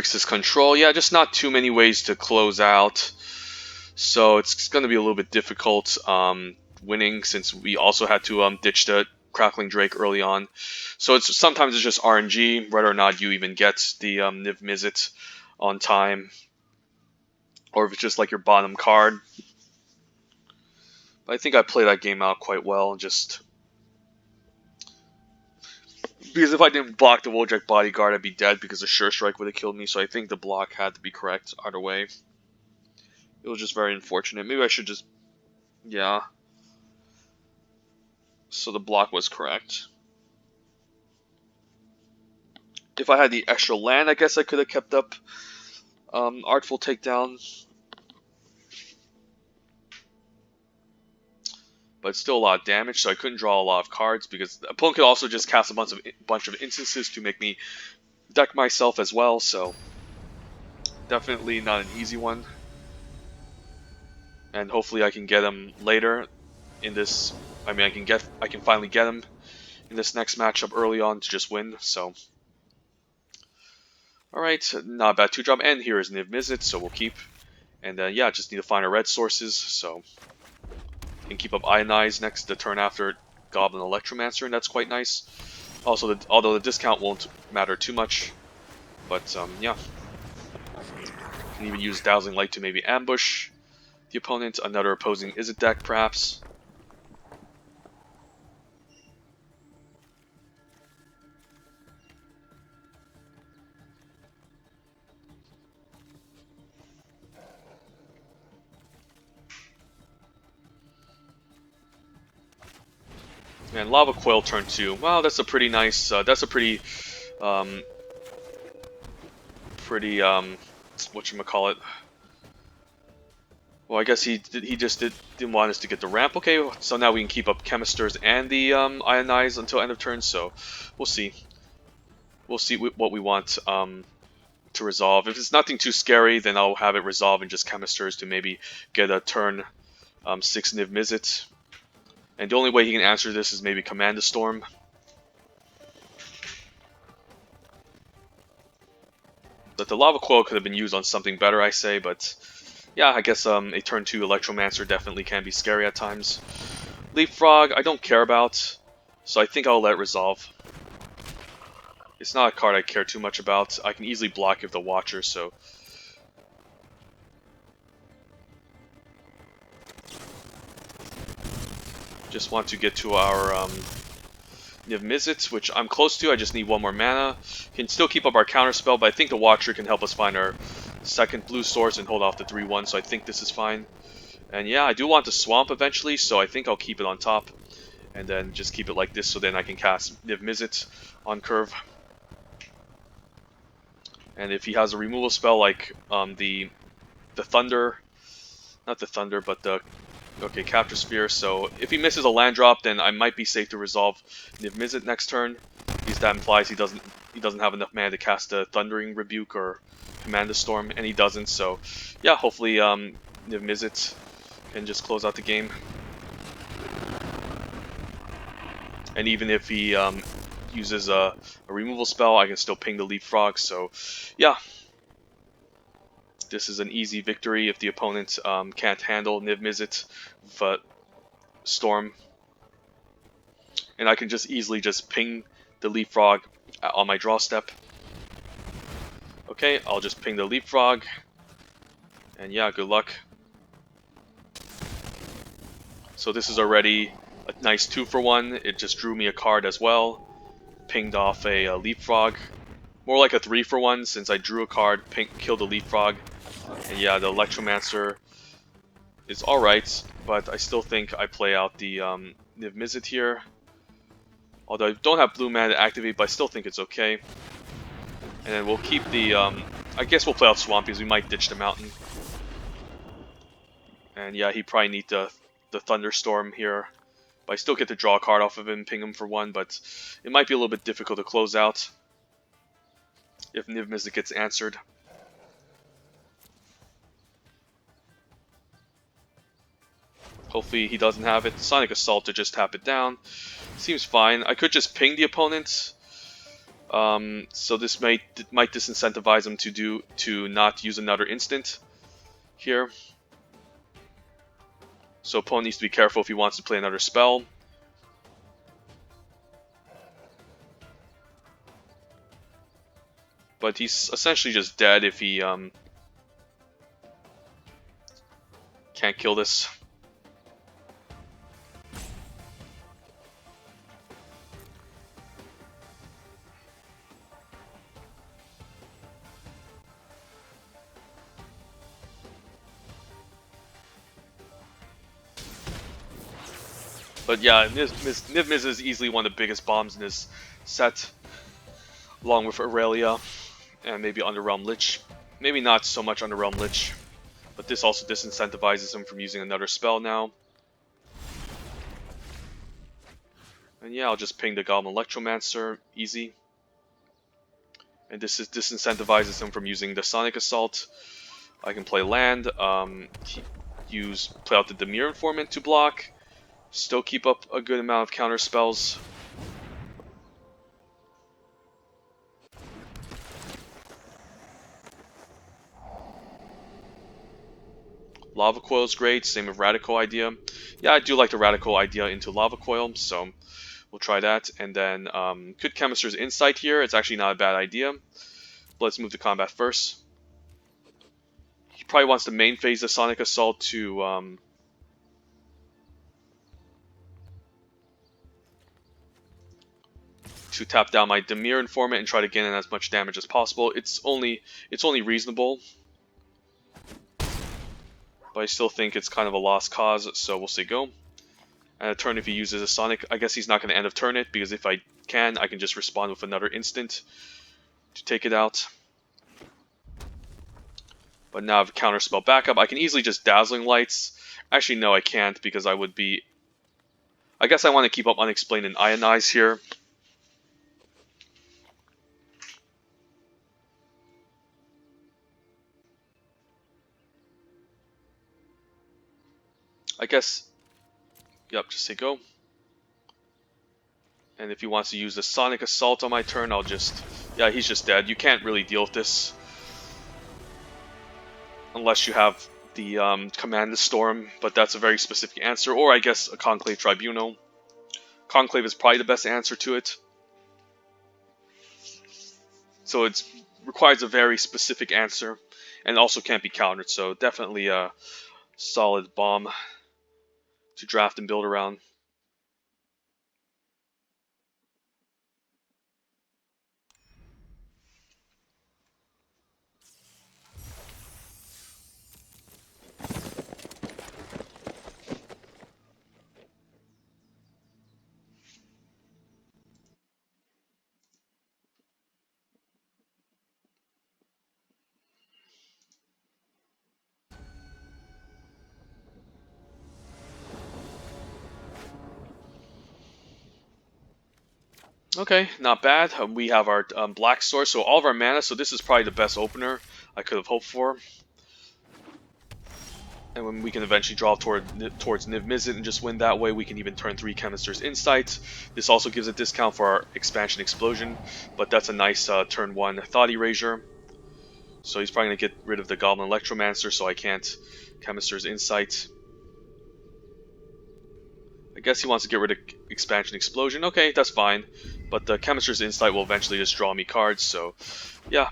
Grixis control. Yeah, just not too many ways to close out. So it's going to be a little bit difficult winning, since we also had to ditch the Crackling Drake early on. So sometimes it's just RNG, whether or not you even get the Niv Mizzet on time, or if it's just like your bottom card. But I think I played that game out quite well, just because if I didn't block the Wojak Bodyguard, I'd be dead, because the Sure Strike would have killed me. So I think the block had to be correct either way. It was just very unfortunate. Maybe I should just... yeah. So the block was correct. If I had the extra land, I guess I could have kept up Artful Takedown. But still a lot of damage, so I couldn't draw a lot of cards, because the opponent could also just cast a bunch of instances to make me deck myself as well, so definitely not an easy one. And hopefully I can get him later in this. I mean, I can finally get him in this next matchup early on to just win. So, all right, not a bad 2-drop, and here is Niv Mizzet, so we'll keep. And yeah, just need to find our red sources, so can keep up Ionize next the turn after Goblin Electromancer, and that's quite nice. Also, although the discount won't matter too much, but yeah, can even use Dazzling Light to maybe ambush the opponent. Another opposing Izzet deck, perhaps. And Lava Coil turn 2. Wow, that's a pretty nice. That's a pretty, whatchamacallit. Well, I guess he just didn't want us to get the ramp. Okay, so now we can keep up Chemisters and the Ionize until end of turn. So we'll see. We'll see what we want to resolve. If it's nothing too scary, then I'll have it resolve in just Chemisters to maybe get a turn 6 Niv Mizzet. And the only way he can answer this is maybe Command the Storm. But the Lava Coil could have been used on something better, I say, but yeah, I guess a turn 2 Electromancer definitely can be scary at times. Leapfrog, I don't care about, so I think I'll let it resolve. It's not a card I care too much about. I can easily block if the Watcher, so... just want to get to our Niv Mizzet, which I'm close to. I just need one more mana. Can still keep up our counterspell, but I think the Watcher can help us find our second blue source and hold off the 3-1, so I think this is fine. And yeah, I do want the Swamp eventually, so I think I'll keep it on top. And then just keep it like this, so then I can cast Niv Mizzet on curve. And if he has a removal spell like the Thunder, not the Thunder, but the... okay, Capture Sphere, so if he misses a land drop, then I might be safe to resolve Niv Mizzet next turn, because that implies he doesn't have enough mana to cast a Thundering Rebuke or Command the Storm, and he doesn't, so yeah, hopefully Niv Mizzet can just close out the game. And even if he uses a removal spell, I can still ping the Leapfrog, so yeah. This is an easy victory if the opponent can't handle Niv Mizzet with Storm. And I can just easily just ping the Leapfrog on my draw step. Okay, I'll just ping the Leapfrog. And yeah, good luck. So this is already a nice 2-for-1. It just drew me a card as well. Pinged off a Leapfrog. More like a 3-for-1 since I drew a card, killed a Leapfrog. And yeah, the Electromancer is alright, but I still think I play out the Niv Mizzet here. Although I don't have blue mana to activate, but I still think it's okay. And then we'll keep the... I guess we'll play out Swampy, because we might ditch the Mountain. And yeah, he probably needs the Thunderstorm here. But I still get to draw a card off of him, ping him for 1, but it might be a little bit difficult to close out if Niv Mizzet gets answered. Hopefully he doesn't have it. Sonic Assault to just tap it down. Seems fine. I could just ping the opponent. So this might disincentivize him to not use another instant here. So opponent needs to be careful if he wants to play another spell. But he's essentially just dead if he can't kill this. But yeah, Niv Mizzet is easily one of the biggest bombs in this set, along with Aurelia and maybe Underrealm Lich. Maybe not so much Underrealm Lich, but this also disincentivizes him from using another spell now. And yeah, I'll just ping the Goblin Electromancer, easy. And this disincentivizes him from using the Sonic Assault. I can play land, play out the Dimir Informant to block. Still keep up a good amount of counter spells. Lava Coil is great, same with Radical Idea. Yeah, I do like the Radical Idea into Lava Coil, so we'll try that. And then could Chemister's Insight here. It's actually not a bad idea. But let's move to combat first. He probably wants to main phase the Sonic Assault to tap down my Dimir Informant and try to gain in as much damage as possible. It's only reasonable, but I still think it's kind of a lost cause, so we'll say go. And a turn if he uses a Sonic, I guess he's not going to end of turn it, because if I can just respond with another instant to take it out. But now I have a counter spell backup. I can easily just Dazzling Lights. Actually, no, I can't, because I would be... I guess I want to keep up Unexplained and Ionize here. I guess... Yep, just say go. And if he wants to use the Sonic Assault on my turn, I'll just... Yeah, he's just dead. You can't really deal with this unless you have the Command the Storm, but that's a very specific answer. Or I guess a Conclave Tribunal. Conclave is probably the best answer to it. So it requires a very specific answer, and also can't be countered. So definitely a solid bomb to draft and build around. Okay, not bad. We have our black source, so all of our mana, so this is probably the best opener I could have hoped for. And when we can eventually draw towards Niv Mizzet and just win that way, we can even turn 3 Chemister's Insight. This also gives a discount for our Expansion Explosion, but that's a nice turn 1 Thought Erasure. So he's probably going to get rid of the Goblin Electromancer, so I can't Chemister's Insight. I guess he wants to get rid of Expansion Explosion. Okay, that's fine. But the Chemister's Insight will eventually just draw me cards, so yeah,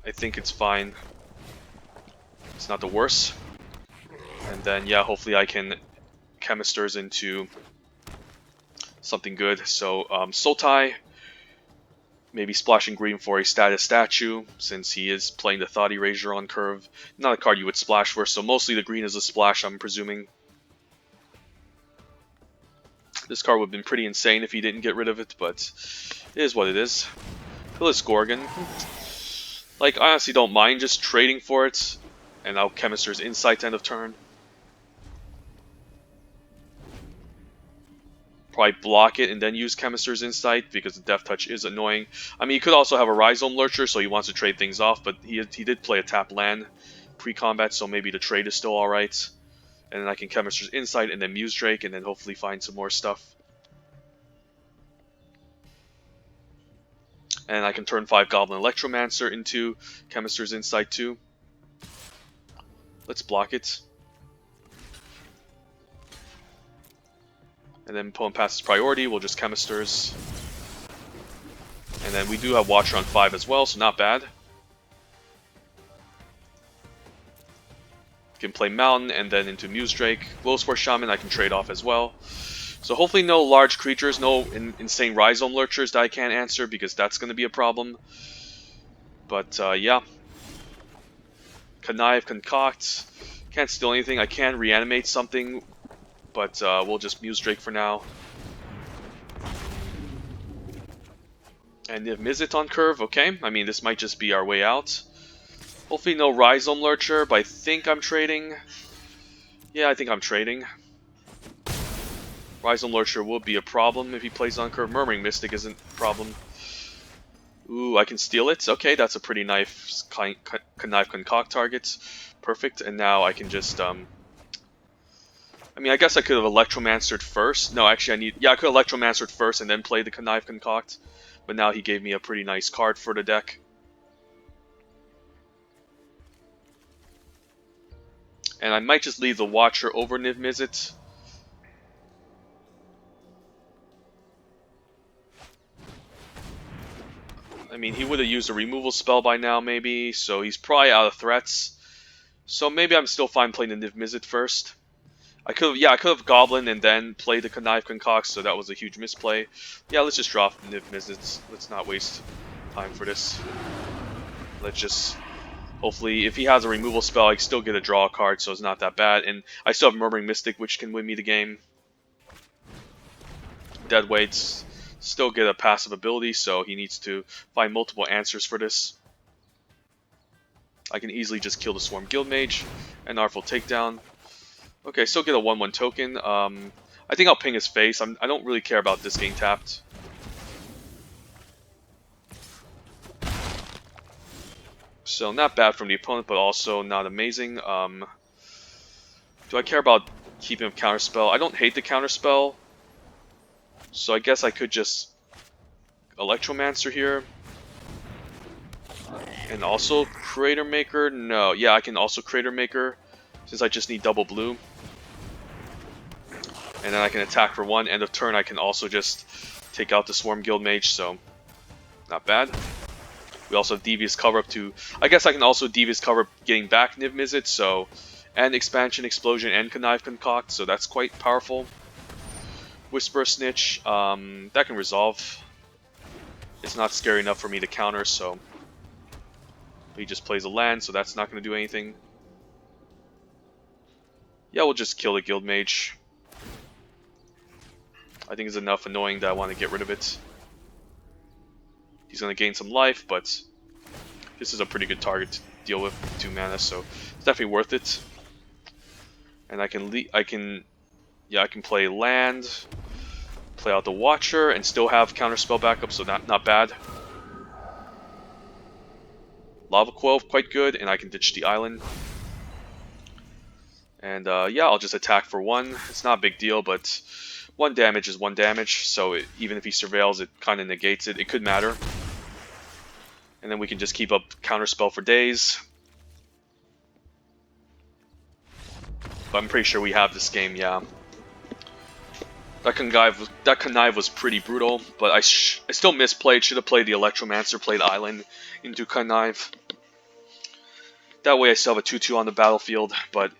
I think it's fine. It's not the worst. And then, yeah, hopefully I can Chemisters into something good. So, Sultai, maybe splashing green for a status statue, since he is playing the Thought Erasure on curve. Not a card you would splash for, so mostly the green is a splash, I'm presuming. This card would have been pretty insane if he didn't get rid of it, but it is what it is. Phyllis Gorgon. Like, I honestly don't mind just trading for it, and now Chemister's Insight end of turn. Probably block it and then use Chemister's Insight, because the Death Touch is annoying. I mean, he could also have a Rhizome Lurcher, so he wants to trade things off, but he did play a tap land pre-combat, so maybe the trade is still alright. And then I can Chemister's Insight and then Muse Drake, and then hopefully find some more stuff. And I can turn 5 Goblin Electromancer into Chemister's Insight too. Let's block it. And then opponent passes priority, we'll just Chemisters. And then we do have Watcher on 5 as well, so not bad. Can play Mountain and then into Muse Drake. Glowspore Shaman I can trade off as well. So hopefully no large creatures, no insane Rhizome Lurchers that I can't answer, because that's going to be a problem. But yeah. Connive, Concoct. Can't steal anything. I can reanimate something, but we'll just Muse Drake for now. And Niv Mizzet on curve, okay. I mean, this might just be our way out. Hopefully no Rhizome Lurcher, but I think I'm trading. Yeah, I think I'm trading. Rhizome Lurcher will be a problem if he plays on curve. Murmuring Mystic isn't a problem. Ooh, I can steal it. Okay, that's a pretty nice Connive Concoct target. Perfect, and now I can just... I mean, I guess I could have Electromancered first. No, actually I need... Yeah, I could have Electromancered first and then play the Connive Concoct. But now he gave me a pretty nice card for the deck. And I might just leave the Watcher over Niv Mizzet. I mean, he would have used a removal spell by now, maybe, so he's probably out of threats. So maybe I'm still fine playing the Niv Mizzet first. I could have Goblin and then play the Connive Concoct, so that was a huge misplay. Yeah, let's just drop Niv Mizzet. Let's not waste time for this. Let's just... Hopefully, if he has a removal spell, I can still get a draw card, so it's not that bad. And I still have Murmuring Mystic, which can win me the game. Deadweights still get a passive ability, so he needs to find multiple answers for this. I can easily just kill the Swarm Guildmage and Artful Takedown. Okay, still get a 1/1 token. I think I'll ping his face. I don't really care about this getting tapped. So not bad from the opponent, but also not amazing. Do I care about keeping him counterspell? I don't hate the counterspell. So I guess I could just Electromancer here. And also Crater Maker? No, yeah, I can also Crater Maker, since I just need double blue. And then I can attack for 1. End of turn, I can also just take out the Swarm Guildmage, so not bad. We also have Devious Cover up to... I guess I can also Devious Cover getting back Niv Mizzet, so... And Expansion, Explosion, and Connive Concoct, so that's quite powerful. Whisper Snitch, that can resolve. It's not scary enough for me to counter, so... He just plays a land, so that's not going to do anything. Yeah, we'll just kill the Guildmage. I think it's enough annoying that I want to get rid of it. He's going to gain some life, but this is a pretty good target to deal with 2 mana, so it's definitely worth it. And I can play land, play out the Watcher, and still have counterspell backup, so not bad. Lava Coil, quite good, and I can ditch the island. And yeah, I'll just attack for 1. It's not a big deal, but 1 damage is 1 damage, so even if he surveils, it kind of negates it. It could matter. And then we can just keep up counterspell for days. But I'm pretty sure we have this game, yeah. That Connive was pretty brutal, but I still misplayed. Should have played the Electromancer, played Island into Connive. That way I still have a 2/2 on the battlefield, but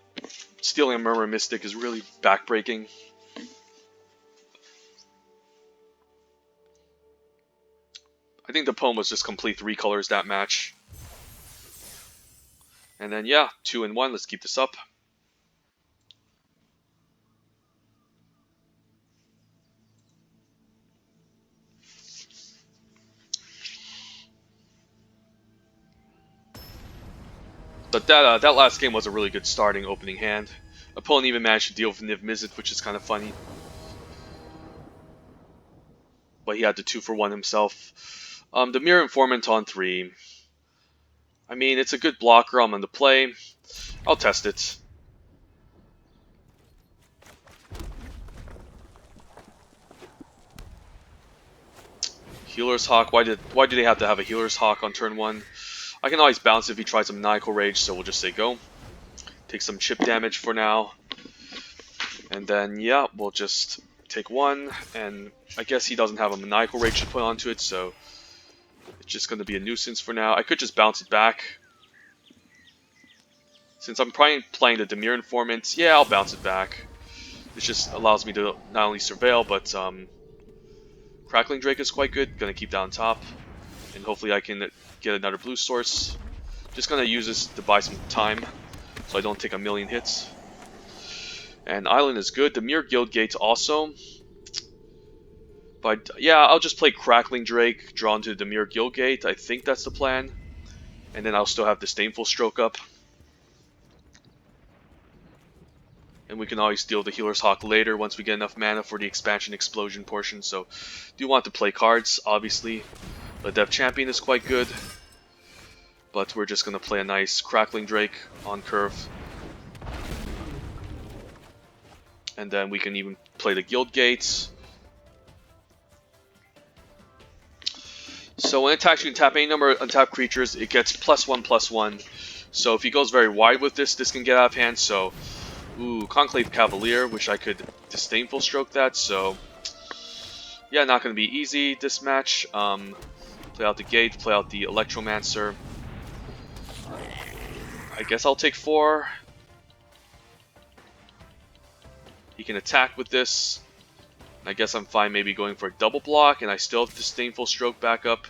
stealing a Murmur Mystic is really backbreaking. I think the opponent was just complete 3 colors that match. And then yeah, 2-1, let's keep this up. But that last game was a really good starting opening hand. Opponent even managed to deal with Niv Mizzet, which is kind of funny. But he had the 2-for-1 himself. Dimir Informant on 3. I mean, it's a good blocker. I'm on the play. I'll test it. Healer's Hawk. Why do they have to have a Healer's Hawk on turn 1? I can always bounce if he tries some Maniacal Rage, so we'll just say go. Take some chip damage for now. And then, yeah, we'll just take 1. And I guess he doesn't have a Maniacal Rage to put onto it, so it's just going to be a nuisance for now. I could just bounce it back. Since I'm probably playing the Dimir Informant, yeah, I'll bounce it back. This just allows me to not only surveil, but Crackling Drake is quite good. Gonna keep that on top. And hopefully I can get another blue source. Just gonna use this to buy some time, so I don't take a million hits. And Island is good. Dimir Guild Gate also. But yeah, I'll just play Crackling Drake, drawn to Dimir Guild Gate. I think that's the plan. And then I'll still have Disdainful Stroke up. And we can always deal the Healer's Hawk later once we get enough mana for the expansion explosion portion. So, do want to play cards, obviously. The Dev Champion is quite good. But we're just going to play a nice Crackling Drake on curve. And then we can even play the Guild Gates. So when it attacks, you can tap any number of untapped creatures. It gets +1/+1. So if he goes very wide with this, this can get out of hand. So, ooh, Conclave Cavalier, which I could Disdainful Stroke that. So, yeah, not going to be easy this match. Play out the Gate, play out the Electromancer. I guess I'll take 4. He can attack with this. I guess I'm fine maybe going for a double block, and I still have Disdainful Stroke back up.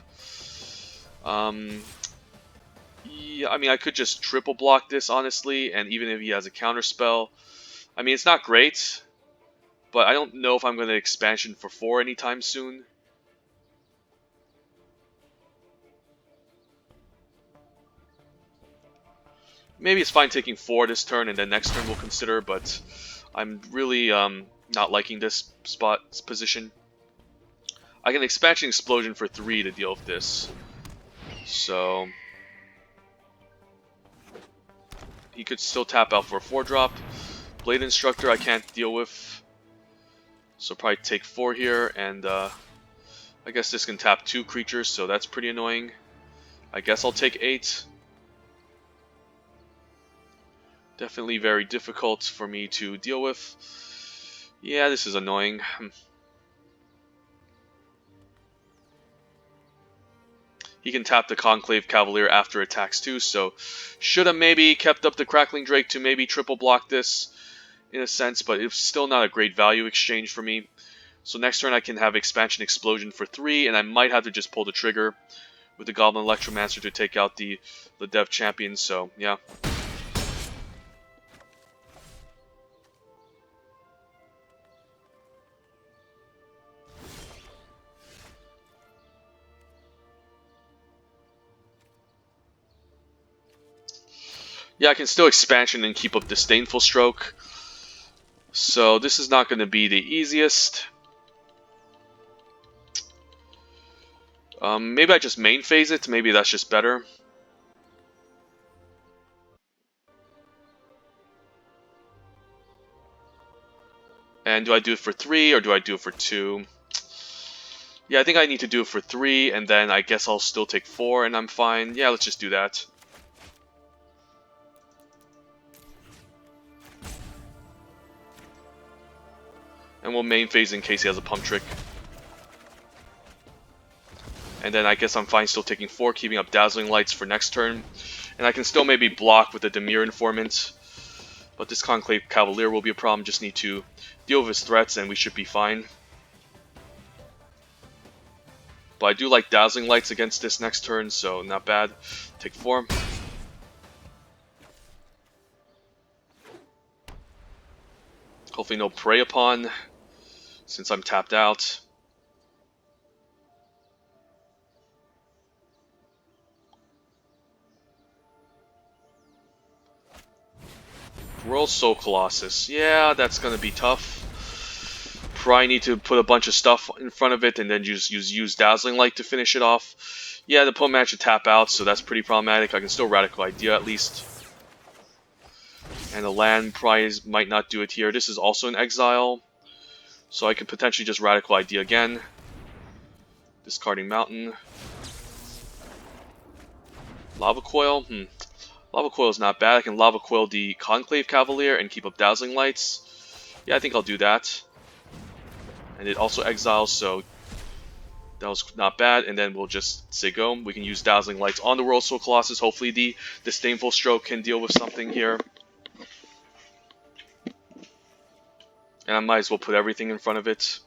Yeah, I mean, I could just triple block this, honestly, and even if he has a counter spell, I mean, it's not great, but I don't know if I'm going to expansion for 4 anytime soon. Maybe it's fine taking 4 this turn, and then next turn we'll consider, but I'm really not liking this position. I can expansion explosion for 3 to deal with this. So he could still tap out for a 4-drop. Blade Instructor I can't deal with. So probably take 4 here, and I guess this can tap 2 creatures, so that's pretty annoying. I guess I'll take 8. Definitely very difficult for me to deal with. Yeah, this is annoying. He can tap the Conclave Cavalier after attacks too, so should have maybe kept up the Crackling Drake to maybe triple block this in a sense, but it's still not a great value exchange for me. So next turn I can have Expansion Explosion for 3, and I might have to just pull the trigger with the Goblin Electromancer to take out the Dev Champion, so yeah. Yeah, I can still expansion and keep up Disdainful Stroke. So this is not going to be the easiest. Maybe I just main phase it. Maybe that's just better. And do I do it for 3 or do I do it for 2? Yeah, I think I need to do it for 3, and then I guess I'll still take 4 and I'm fine. Yeah, let's just do that. And we'll main phase in case he has a pump trick. And then I guess I'm fine still taking 4, keeping up Dazzling Lights for next turn. And I can still maybe block with the Dimir Informant. But this Conclave Cavalier will be a problem. Just need to deal with his threats and we should be fine. But I do like Dazzling Lights against this next turn, so not bad. Take 4. Hopefully no Prey Upon, since I'm tapped out. World Soul Colossus. Yeah, that's going to be tough. Probably need to put a bunch of stuff in front of it and then just use Dazzling Light to finish it off. Yeah, the opponent should tap out, so that's pretty problematic. I can still Radical Idea at least. And the land prize might not do it here. This is also an exile, so I could potentially just Radical Idea again. Discarding Mountain. Lava Coil. Lava Coil is not bad. I can Lava Coil the Conclave Cavalier and keep up Dazzling Lights. Yeah, I think I'll do that. And it also exiles, so that was not bad. And then we'll just say go. We can use Dazzling Lights on the World Soul Colossus. Hopefully the Disdainful Stroke can deal with something here. And I might as well put everything in front of it.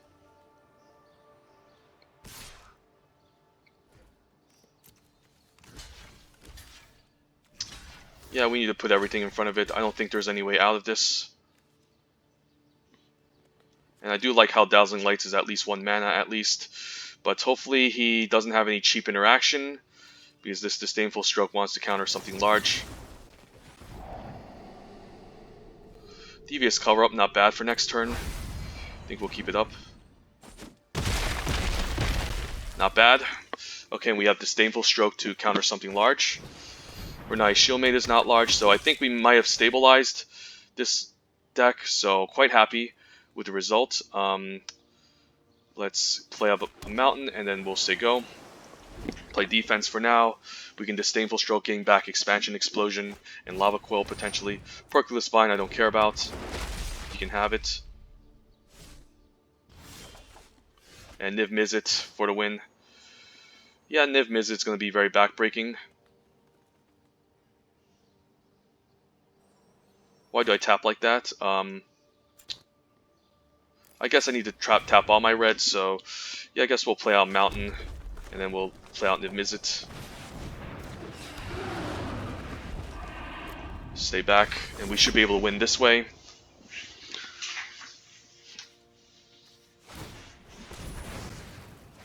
Yeah, we need to put everything in front of it. I don't think there's any way out of this. And I do like how Dazzling Lights is at least 1 mana at least. But hopefully he doesn't have any cheap interaction, because this Disdainful Stroke wants to counter something large. Devious Cover Up, not bad for next turn. I think we'll keep it up. Not bad. Okay, and we have Disdainful Stroke to counter something large. Renai's Shieldmate is not large, so I think we might have stabilized this deck, so quite happy with the result. Let's play up a Mountain, and then we'll say go. Play defense for now. We can Disdainful Stroke, getting back Expansion Explosion and Lava Coil potentially. Percoless Vine I don't care about. You can have it. And Niv Mizzet for the win. Yeah, Niv Mizzet's going to be very backbreaking. Why do I tap like that? I guess I need to tap all my reds, so yeah, I guess we'll play out Mountain, and then we'll play out Niv Mizzet. Stay back, and we should be able to win this way.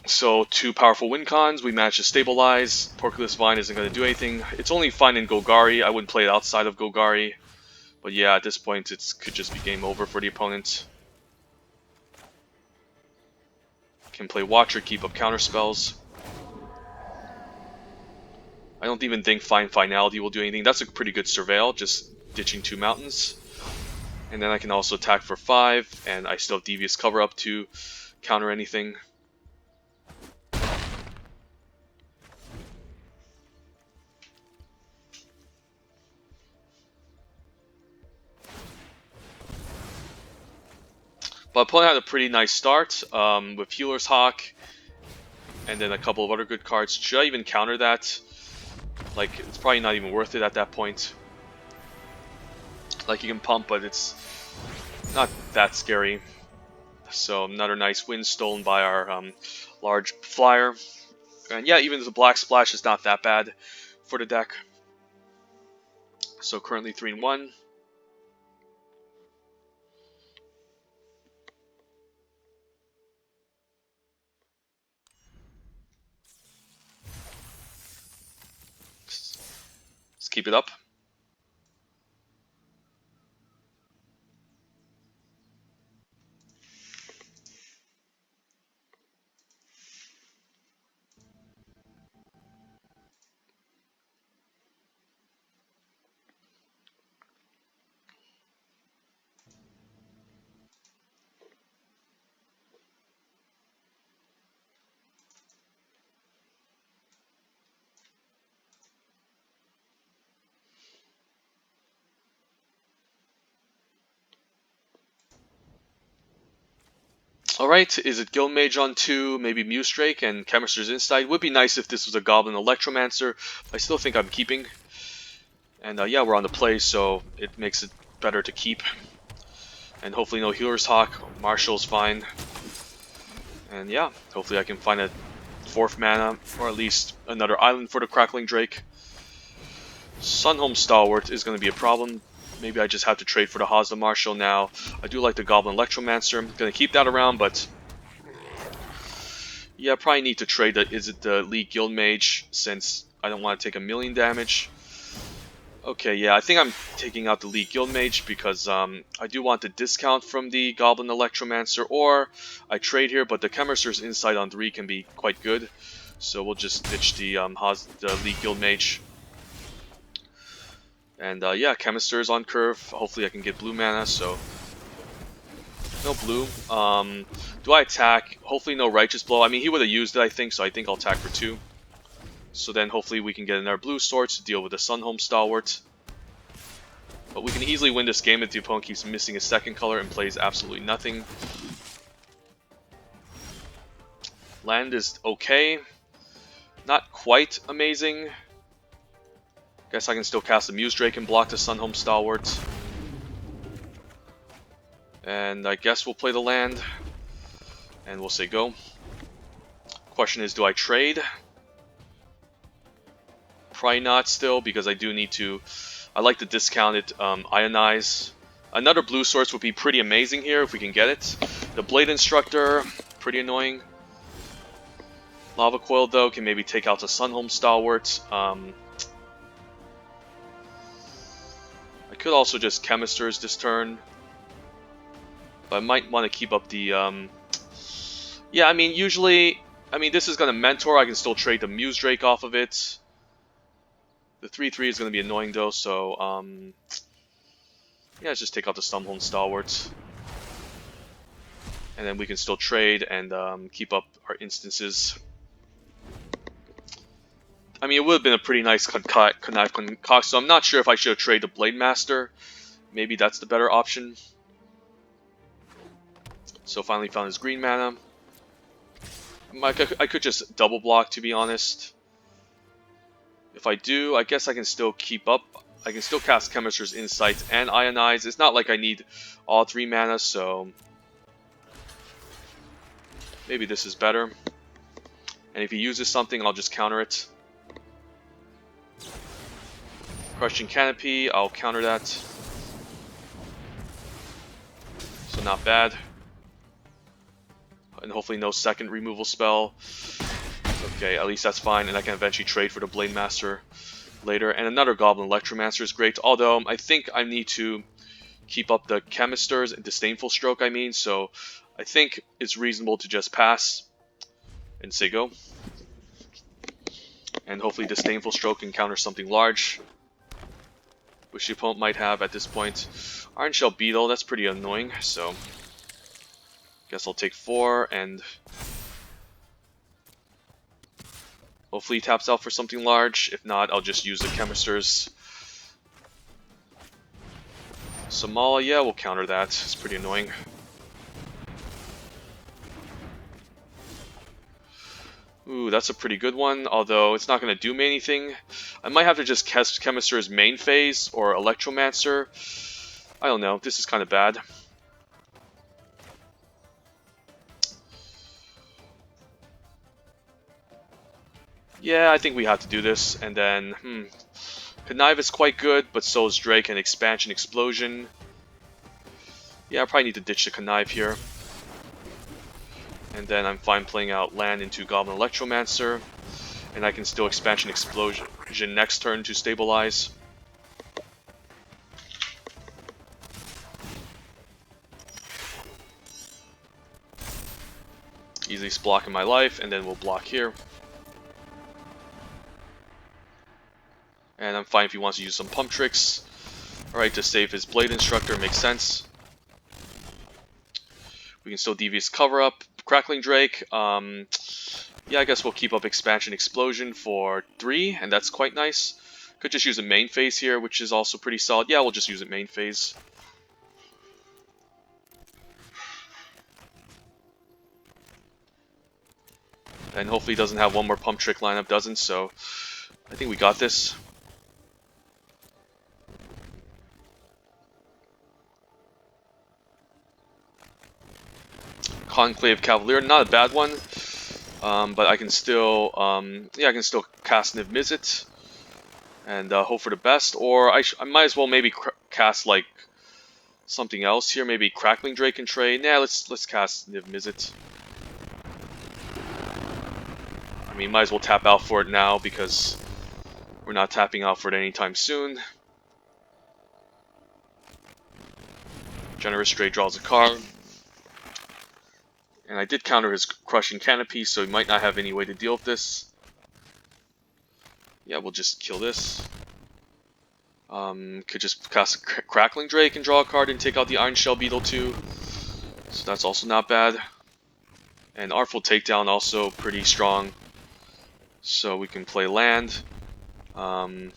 So 2 powerful win cons, we managed to stabilize. Percoless Vine isn't going to do anything. It's only fine in Golgari, I wouldn't play it outside of Golgari. But yeah, at this point it could just be game over for the opponent. Can play Watcher, keep up counter spells. I don't even think Finality will do anything. That's a pretty good Surveil, just ditching 2 mountains. And then I can also attack for 5, and I still have Devious Cover Up to counter anything. But opponent had a pretty nice start with Healer's Hawk and then a couple of other good cards. Should I even counter that? Like, it's probably not even worth it at that point. Like, you can pump, but it's not that scary. So another nice win stolen by our large flyer. And yeah, even the Black Splash is not that bad for the deck. So currently 3-1. Let's keep it up. Alright, is it Guild Mage on 2, maybe Muse Drake and Chemist's Insight? Would be nice if this was a Goblin Electromancer. I still think I'm keeping. And yeah, we're on the play, so it makes it better to keep. And hopefully no Healer's Hawk. Marshall's fine. And yeah, hopefully I can find a 4th mana, or at least another island for the Crackling Drake. Sunhome Stalwart is going to be a problem. Maybe I just have to trade for the Hazda Marshall now. I do like the Goblin Electromancer. I'm going to keep that around, but yeah, I probably need to trade the League Guild Mage, since I don't want to take 1,000,000 damage. Okay, yeah, I think I'm taking out the League Guild Mage because I do want the discount from the Goblin Electromancer, or I trade here, but the Chemist's Insight on 3 can be quite good. So we'll just ditch the League Guild Mage. And yeah, Chemist's on curve. Hopefully I can get blue mana, so No blue. Do I attack? Hopefully no Righteous Blow. I mean, he would have used it, I think, so I think I'll attack for 2. So then hopefully we can get another blue swords to deal with the Sunhome Stalwart. But we can easily win this game if the opponent keeps missing his second color and plays absolutely nothing. Land is okay. Not quite amazing. Guess I can still cast the Muse Drake and block the Sunhome Stalwart. And I guess we'll play the land. And we'll say go. Question is, do I trade? Probably not still, because I do need to... I like the discounted Ionize. Another blue source would be pretty amazing here if we can get it. The Blade Instructor, pretty annoying. Lava Coil, though, can maybe take out the Sunhome Stalwart. I could also just Chemisters this turn. But I might want to keep up the... Yeah, I mean, usually... I mean, this is going to Mentor. I can still trade the Muse Drake off of it. The 3/3 is going to be annoying, though, so... yeah, let's just take out the Sunhome Stalwart. And then we can still trade and keep up our instances. I mean, it would have been a pretty nice connive concoct, so I'm not sure if I should have traded the Blade Master. Maybe that's the better option. So finally found his green mana. I could just double block, to be honest. If I do, I guess I can still keep up. I can still cast Chemister's Insight and Ionize. It's not like I need all 3 mana, so... maybe this is better. And if he uses something, I'll just counter it. Crushing Canopy, I'll counter that. So not bad. And hopefully no second removal spell. Okay, at least that's fine, and I can eventually trade for the Blade Master later. And another Goblin Electromancer is great, although I think I need to keep up the Chemisters and Disdainful Stroke, I mean, so I think it's reasonable to just pass and say go. And hopefully Disdainful Stroke can counter something large, which the opponent might have at this point. Iron Shell Beetle, that's pretty annoying, so... guess I'll take 4, and... hopefully he taps out for something large. If not, I'll just use the Chemisters. Samala, yeah, we'll counter that. It's pretty annoying. Ooh, that's a pretty good one, although it's not going to do me anything. I might have to just cast Chemister's main phase or Electromancer. I don't know, this is kind of bad. Yeah, I think we have to do this, and then, Connive is quite good, but so is Drake and Expansion Explosion. Yeah, I probably need to ditch the Connive here. And then I'm fine playing out land into Goblin Electromancer. And I can still Expansion Explosion next turn to stabilize. Easiest block in my life, and then we'll block here. And I'm fine if he wants to use some pump tricks. Alright, to save his Blade Instructor makes sense. We can still Devious Cover Up. Crackling Drake. Yeah, I guess we'll keep up Expansion Explosion for 3, and that's quite nice. Could just use a main phase here, which is also pretty solid. Yeah, we'll just use it main phase. And hopefully he doesn't have one more pump trick lineup, doesn't, so I think we got this. Conclave Cavalier, not a bad one, but I can still, yeah, I can still cast Niv Mizzet and hope for the best, or I might as well maybe cast like something else here, maybe Crackling Drake and trade. Nah, let's cast Niv Mizzet. I mean, might as well tap out for it now because we're not tapping out for it anytime soon. Generous Stray draws a card. And I did counter his Crushing Canopy, so he might not have any way to deal with this. Yeah, we'll just kill this. Could just cast a Crackling Drake and draw a card and take out the Iron Shell Beetle too. So that's also not bad. And Artful Takedown also pretty strong. So we can play land. Move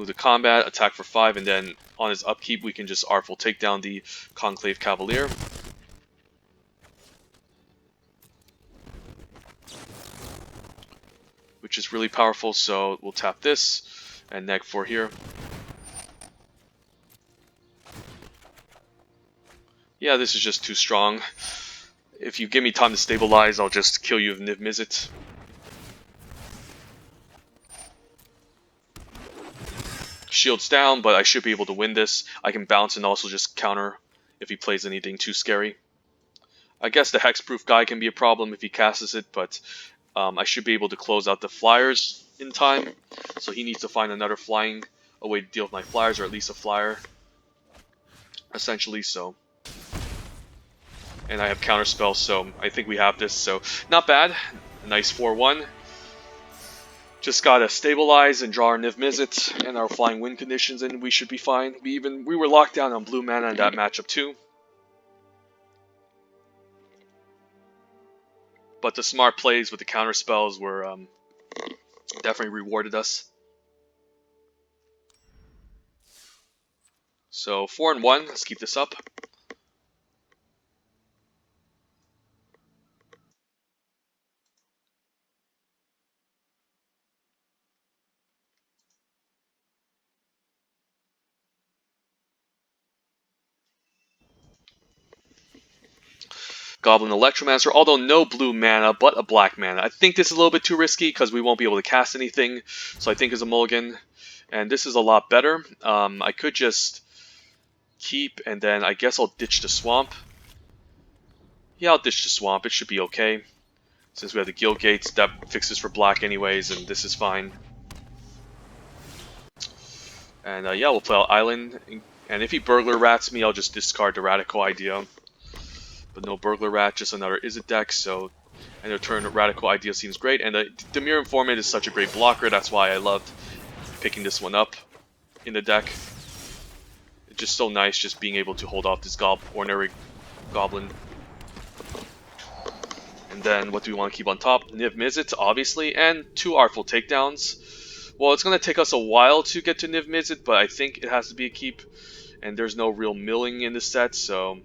to combat, attack for 5, and then on his upkeep we can just Artful Takedown the Conclave Cavalier. Which is really powerful, so we'll tap this and neg 4 here. Yeah, this is just too strong. If you give me time to stabilize, I'll just kill you with Niv Mizzet. Shields down, but I should be able to win this. I can bounce and also just counter if he plays anything too scary. I guess the Hexproof guy can be a problem if he casts it, but I should be able to close out the flyers in time. So he needs to find another flying, a way to deal with my flyers, or at least a flyer. Essentially, so. And I have counter spells, so I think we have this. So not bad. Nice 4-1. Just gotta stabilize and draw our Niv Mizzet and our flying win conditions, and we should be fine. We were locked down on blue mana in that matchup too. But the smart plays with the counter spells were definitely rewarded us. So 4-1. Let's keep this up. Goblin Electromancer, although no blue mana, but a black mana. I think this is a little bit too risky because we won't be able to cast anything, so I think it's a mulligan. And this is a lot better. I could just keep, and then I guess I'll ditch the swamp. Yeah, I'll ditch the swamp. It should be okay. Since we have the Guild Gates, that fixes for black anyways, and this is fine. And yeah, we'll play out Island. And if he Burglar Rats me, I'll just discard the Radical Idea. But no Burglar Rat, just another Izzet deck, so end of turn Radical Idea seems great. And the Dimir Informant is such a great blocker, that's why I loved picking this one up in the deck. It's just so nice just being able to hold off this ordinary Goblin. And then what do we want to keep on top? Niv Mizzet, obviously, and 2 Artful Takedowns. Well, it's going to take us a while to get to Niv Mizzet, but I think it has to be a keep. And there's no real milling in the set, so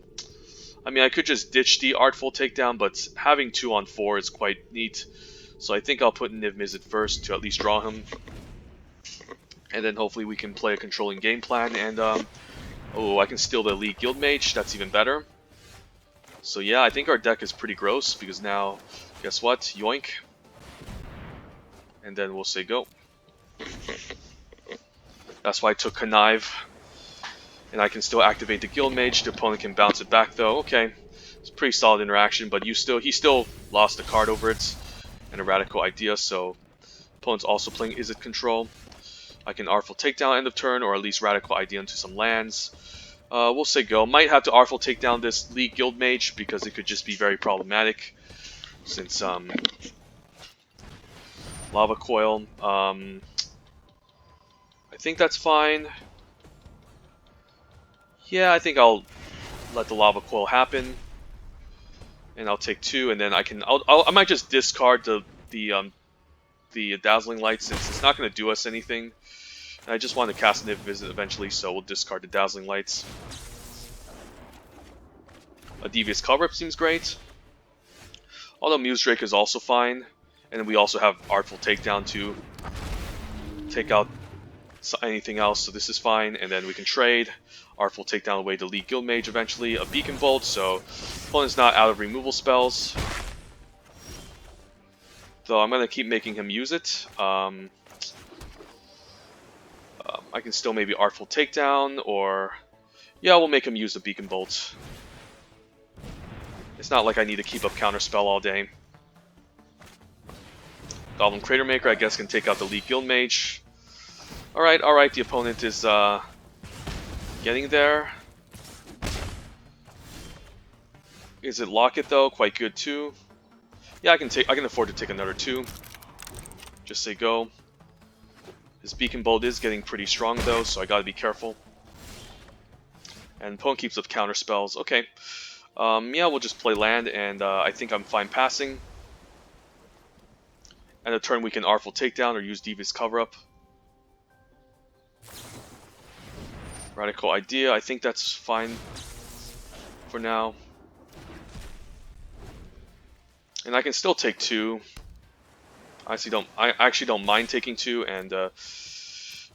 I mean, I could just ditch the Artful Takedown, but having 2 on 4 is quite neat. So I think I'll put Niv Mizzet first to at least draw him. And then hopefully we can play a controlling game plan. And, oh, I can steal the Elite Guild Mage. That's even better. So yeah, I think our deck is pretty gross, because now, guess what? Yoink. And then we'll say go. That's why I took Connive. And I can still activate the Guild Mage. The opponent can bounce it back though. Okay. It's a pretty solid interaction, but he still lost a card over it. And a Radical Idea, so opponent's also playing Izzet Control. I can Artful Takedown end of turn, or at least Radical Idea into some lands. We'll say go. Might have to Artful Takedown this League Guild Mage, because it could just be very problematic. Since, Lava Coil. I think that's fine. Yeah, I think I'll let the Lava Coil happen, and I'll take 2, and then I might just discard the Dazzling Light, since it's not going to do us anything. And I just want to cast Niv Mizzet eventually, so we'll discard the Dazzling Lights. A Devious Cover-Up seems great, although Muse Drake is also fine, and then we also have Artful Takedown to take out anything else, so this is fine. And then we can trade. Artful Takedown away to League Guild Mage eventually, a Beacon Bolt, so opponent's not out of removal spells. Though I'm going to keep making him use it. I can still maybe Artful Takedown, or yeah, we'll make him use the Beacon Bolt. It's not like I need to keep up Counterspell all day. Goblin Crater Maker, I guess, can take out the League Guild Mage. Alright, the opponent is getting there. Is it Locket though? Quite good too. Yeah, I can afford to take another 2. Just say go. His Beacon Bolt is getting pretty strong though, so I gotta be careful. And opponent keeps up counter spells. Okay. Yeah, we'll just play land, and I think I'm fine passing. And a turn we can Artful Takedown or use Devious Cover-Up. Radical Idea, I think that's fine for now. And I can still take 2. I actually don't mind taking 2, and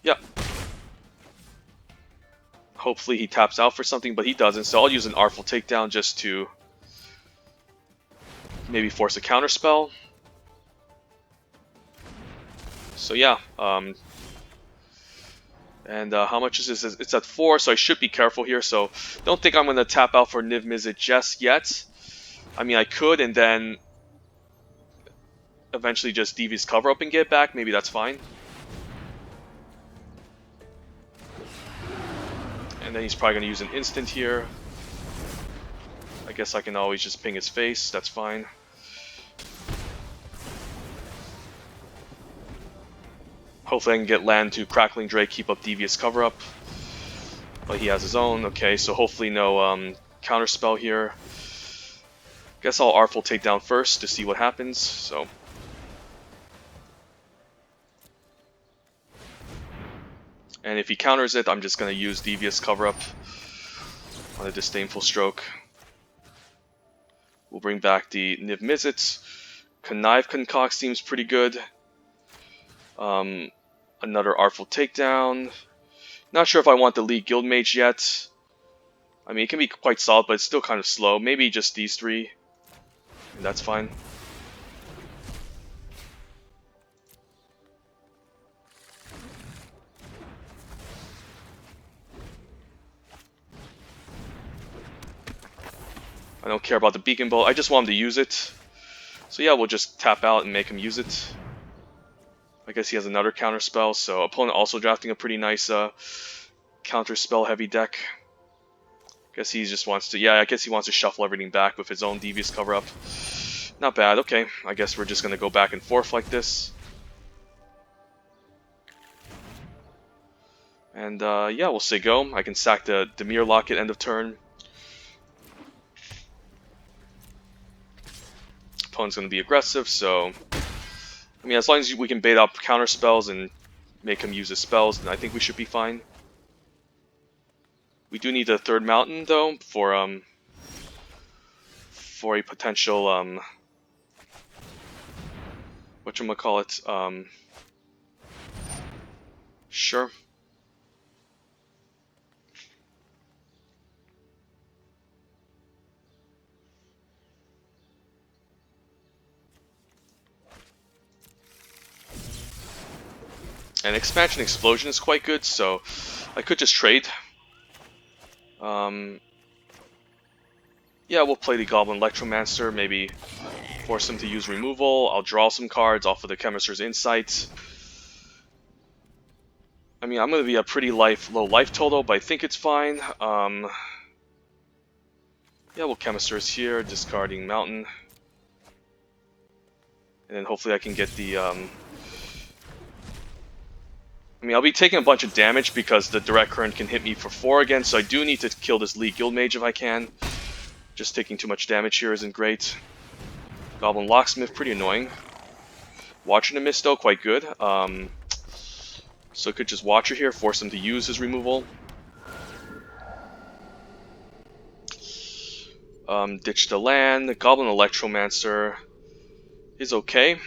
yeah. Hopefully he taps out for something, but he doesn't, so I'll use an Artful Takedown just to maybe force a counter spell. So yeah, and how much is this? It's at 4, so I should be careful here. So don't think I'm going to tap out for Niv Mizzet just yet. I mean, I could, and then eventually just Devious Cover Up and get back. Maybe that's fine. And then he's probably going to use an instant here. I guess I can always just ping his face. That's fine. Hopefully I can get land to Crackling Drake, keep up Devious Cover Up. But he has his own. Okay, so hopefully no counter spell here. Guess I'll Artful Takedown first to see what happens. So. And if he counters it, I'm just going to use Devious Cover Up on a Disdainful Stroke. We'll bring back the Niv Mizzet. Connive Concoct seems pretty good. Another Artful Takedown. Not sure if I want the League Guildmage yet. I mean, it can be quite solid, but it's still kind of slow. Maybe just these 3, and that's fine. I don't care about the Beacon Bolt. I just want him to use it. So yeah, we'll just tap out and make him use it. I guess he has another counter spell, so opponent also drafting a pretty nice counter spell heavy deck. Guess he just wants to, yeah, I guess he wants to shuffle everything back with his own Devious Cover Up. Not bad, okay. I guess we're just going to go back and forth like this. And yeah, we'll say go. I can sack the Dimir Locket end of turn. Opponent's going to be aggressive, so I mean, as long as we can bait up counter spells and make him use his spells, then I think we should be fine. We do need a 3rd mountain though for a potential whatchamacallit, sure. And Expansion Explosion is quite good, so I could just trade. Yeah, we'll play the Goblin Electromancer, maybe force him to use removal. I'll draw some cards off of the Chemister's Insight. I mean, I'm going to be a pretty low life total, but I think it's fine. Yeah, we'll Chemister's here, discarding Mountain. And then hopefully I can get the... I mean, I'll be taking a bunch of damage because the Direct Current can hit me for 4 again, so I do need to kill this League Guildmage if I can. Just taking too much damage here isn't great. Goblin Locksmith, pretty annoying. Watcher to Miss, though, quite good. So I could just Watcher here, force him to use his removal. Ditch the land. The Goblin Electromancer is okay.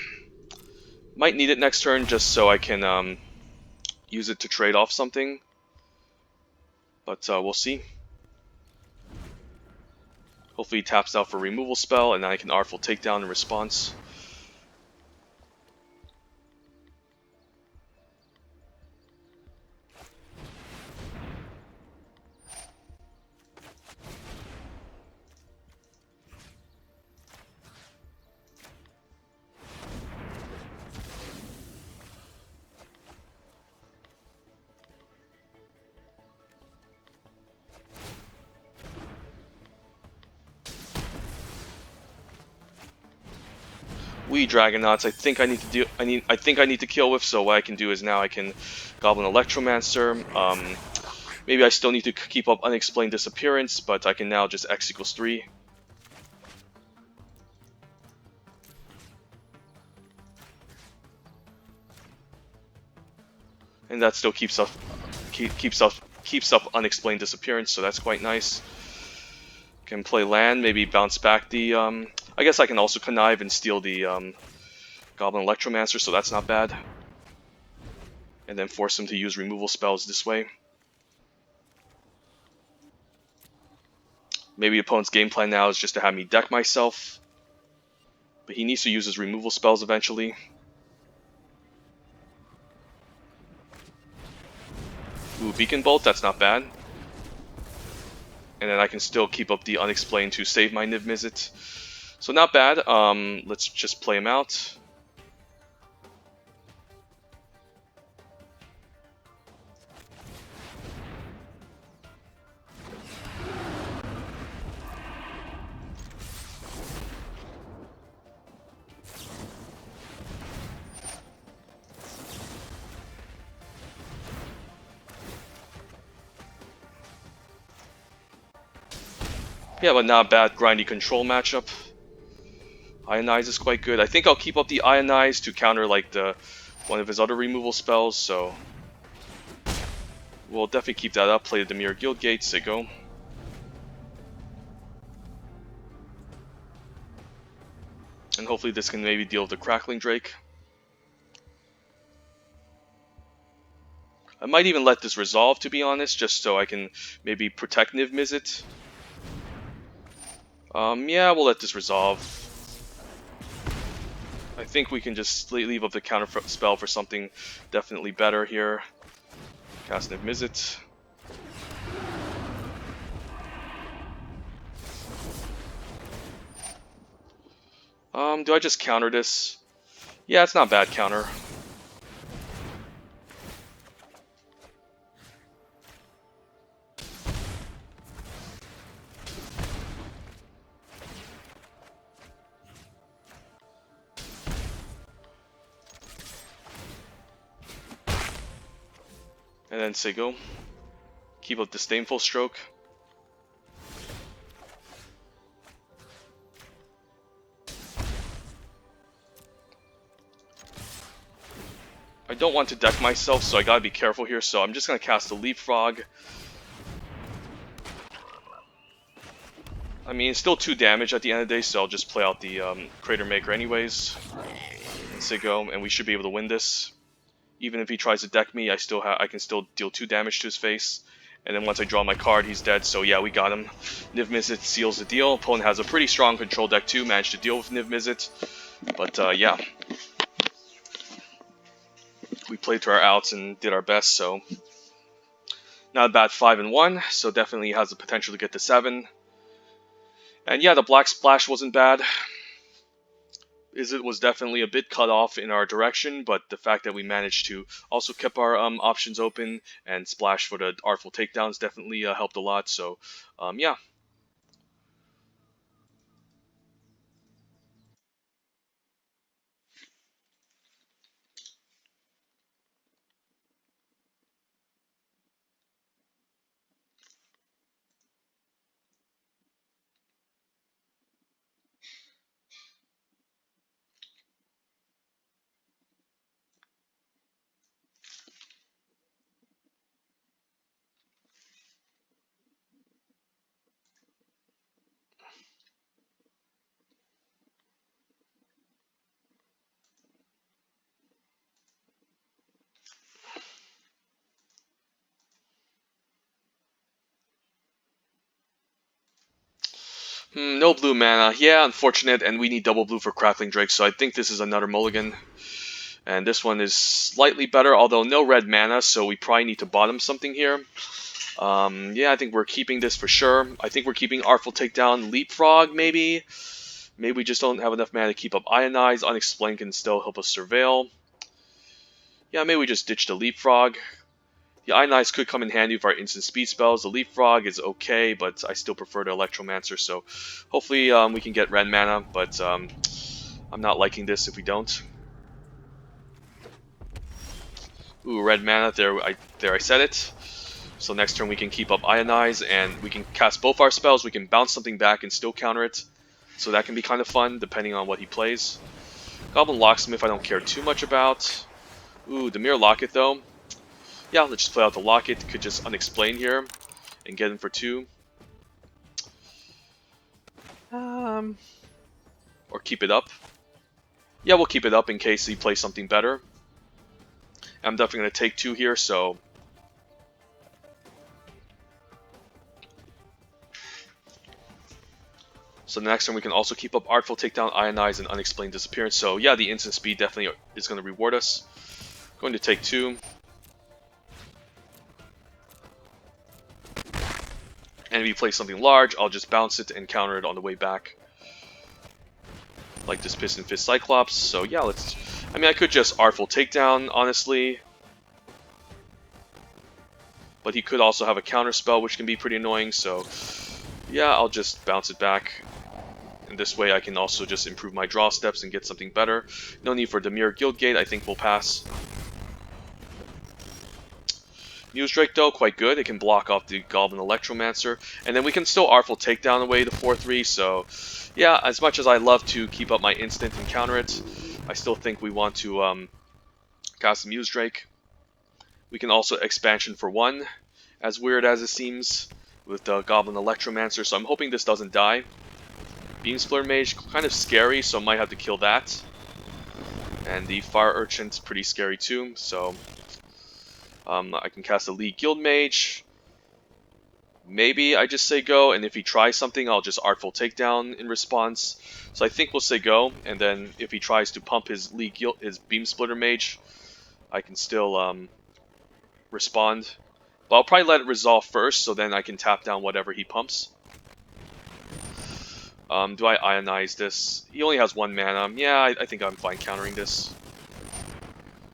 Might need it next turn just so I can use it to trade off something. But we'll see. Hopefully he taps out for a removal spell, and then I can Artful Takedown in response. We Dragonauts, I think I need to kill with, so what I can do is now I can Goblin Electromancer. Maybe I still need to keep up Unexplained Disappearance, but I can now just X equals 3. And that still keeps up unexplained disappearance, so that's quite nice. Can play land, maybe bounce back the I guess I can also connive and steal the Goblin Electromancer, so that's not bad. And then force him to use removal spells this way. Maybe the opponent's game plan now is just to have me deck myself. But he needs to use his removal spells eventually. Ooh, Beacon Bolt, that's not bad. And then I can still keep up the Unexplained to save my Niv Mizzet. So not bad. Let's just play him out. Yeah, but not a bad grindy control matchup. Ionize is quite good. I think I'll keep up the Ionize to counter like one of his other removal spells, so we'll definitely keep that up. Play the Dimir Guildgate, Siggo. And hopefully this can maybe deal with the Crackling Drake. I might even let this resolve, to be honest, just so I can maybe protect Niv Mizzet. Yeah, we'll let this resolve. I think we can just leave up the counter spell for something definitely better here. Cast Niv Mizzet. Do I just counter this? Yeah, it's not a bad counter. And then Siggo. Keep up Disdainful Stroke. I don't want to deck myself, so I gotta be careful here, so I'm just gonna cast a Leapfrog. I mean, it's still 2 damage at the end of the day, so I'll just play out the Crater Maker anyways. Siggo, and we should be able to win this. Even if he tries to deck me, I can still deal 2 damage to his face. And then once I draw my card, he's dead, so yeah, we got him. Niv Mizzet seals the deal. Opponent has a pretty strong control deck too, managed to deal with Niv Mizzet. But yeah. We played to our outs and did our best, so not a bad 5-1, so definitely has the potential to get to 7. And yeah, the Black Splash wasn't bad. It was definitely a bit cut off in our direction, but the fact that we managed to also keep our options open and splash for the Artful Takedowns definitely helped a lot, so yeah. No blue mana. Yeah, unfortunate, and we need double blue for Crackling Drake, so I think this is another mulligan. And this one is slightly better, although no red mana, so we probably need to bottom something here. Yeah, I think we're keeping this for sure. I think we're keeping Artful Takedown, Leapfrog, maybe. Maybe we just don't have enough mana to keep up Ionize. Unexplained can still help us Surveil. Yeah, maybe we just ditch the Leapfrog. The Ionize could come in handy with our instant speed spells. The Leapfrog is okay, but I still prefer the Electromancer, so hopefully we can get red mana, but I'm not liking this if we don't. Ooh, red mana, there I said it. So next turn we can keep up Ionize, and we can cast both our spells. We can bounce something back and still counter it. So that can be kind of fun, depending on what he plays. Goblin Locksmith I don't care too much about. Ooh, Dimir Locket though. Yeah, let's just play out the Locket. Could just unexplain here and get him for 2. Or keep it up. Yeah, we'll keep it up in case he plays something better. I'm definitely going to take 2 here, so... So the next turn we can also keep up Artful Takedown, Ionize, and Unexplained Disappearance. So yeah, the instant speed definitely is going to reward us. Going to take 2. And if he plays something large, I'll just bounce it and counter it on the way back. Like this Piston Fist Cyclops. So yeah, let's... I mean, I could just Artful Takedown, honestly. But he could also have a counter spell, which can be pretty annoying. So yeah, I'll just bounce it back. And this way I can also just improve my draw steps and get something better. No need for Dimir Guildgate, I think we'll pass. Muse Drake though, quite good. It can block off the Goblin Electromancer. And then we can still Artful Takedown away the 4-3, so... Yeah, as much as I love to keep up my instant and counter it, I still think we want to cast the Muse Drake. We can also expansion for 1, as weird as it seems, with the Goblin Electromancer, so I'm hoping this doesn't die. Beam Splitter Mage, kind of scary, so I might have to kill that. And the Fire Urchin's pretty scary too, so... I can cast a League Guild Mage. Maybe I just say go, and if he tries something, I'll just Artful Takedown in response. So I think we'll say go, and then if he tries to pump his his Beam Splitter Mage, I can still respond. But I'll probably let it resolve first, so then I can tap down whatever he pumps. Do I Ionize this? He only has 1 mana. Yeah, I think I'm fine countering this.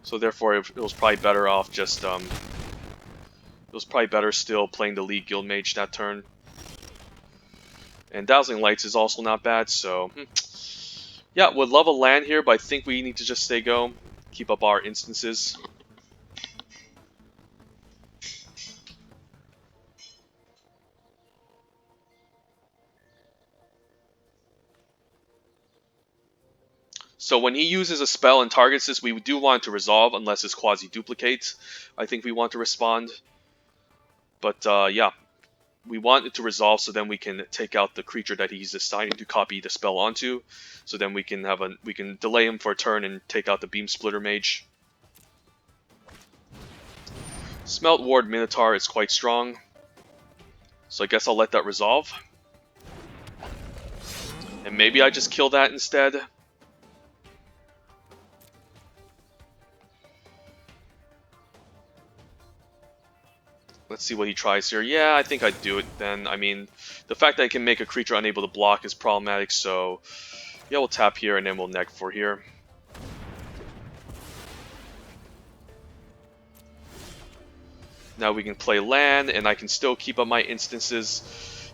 So therefore, it was probably better off just, it was probably better still playing the League Guild Mage that turn. And Dazzling Lights is also not bad, so... Yeah, would love a land here, but I think we need to just stay go. Keep up our instances. So when he uses a spell and targets this, we do want to resolve, unless it's quasi-duplicate. I think we want to respond. But yeah, we want it to resolve so then we can take out the creature that he's deciding to copy the spell onto. So then we can have we can delay him for a turn and take out the Beam Splitter Mage. Smelt Ward Minotaur is quite strong. So I guess I'll let that resolve. And maybe I just kill that instead. Let's see what he tries here. Yeah, I think I'd do it then. I mean, the fact that I can make a creature unable to block is problematic, so... Yeah, we'll tap here and then we'll neg for here. Now we can play land, and I can still keep up my instances.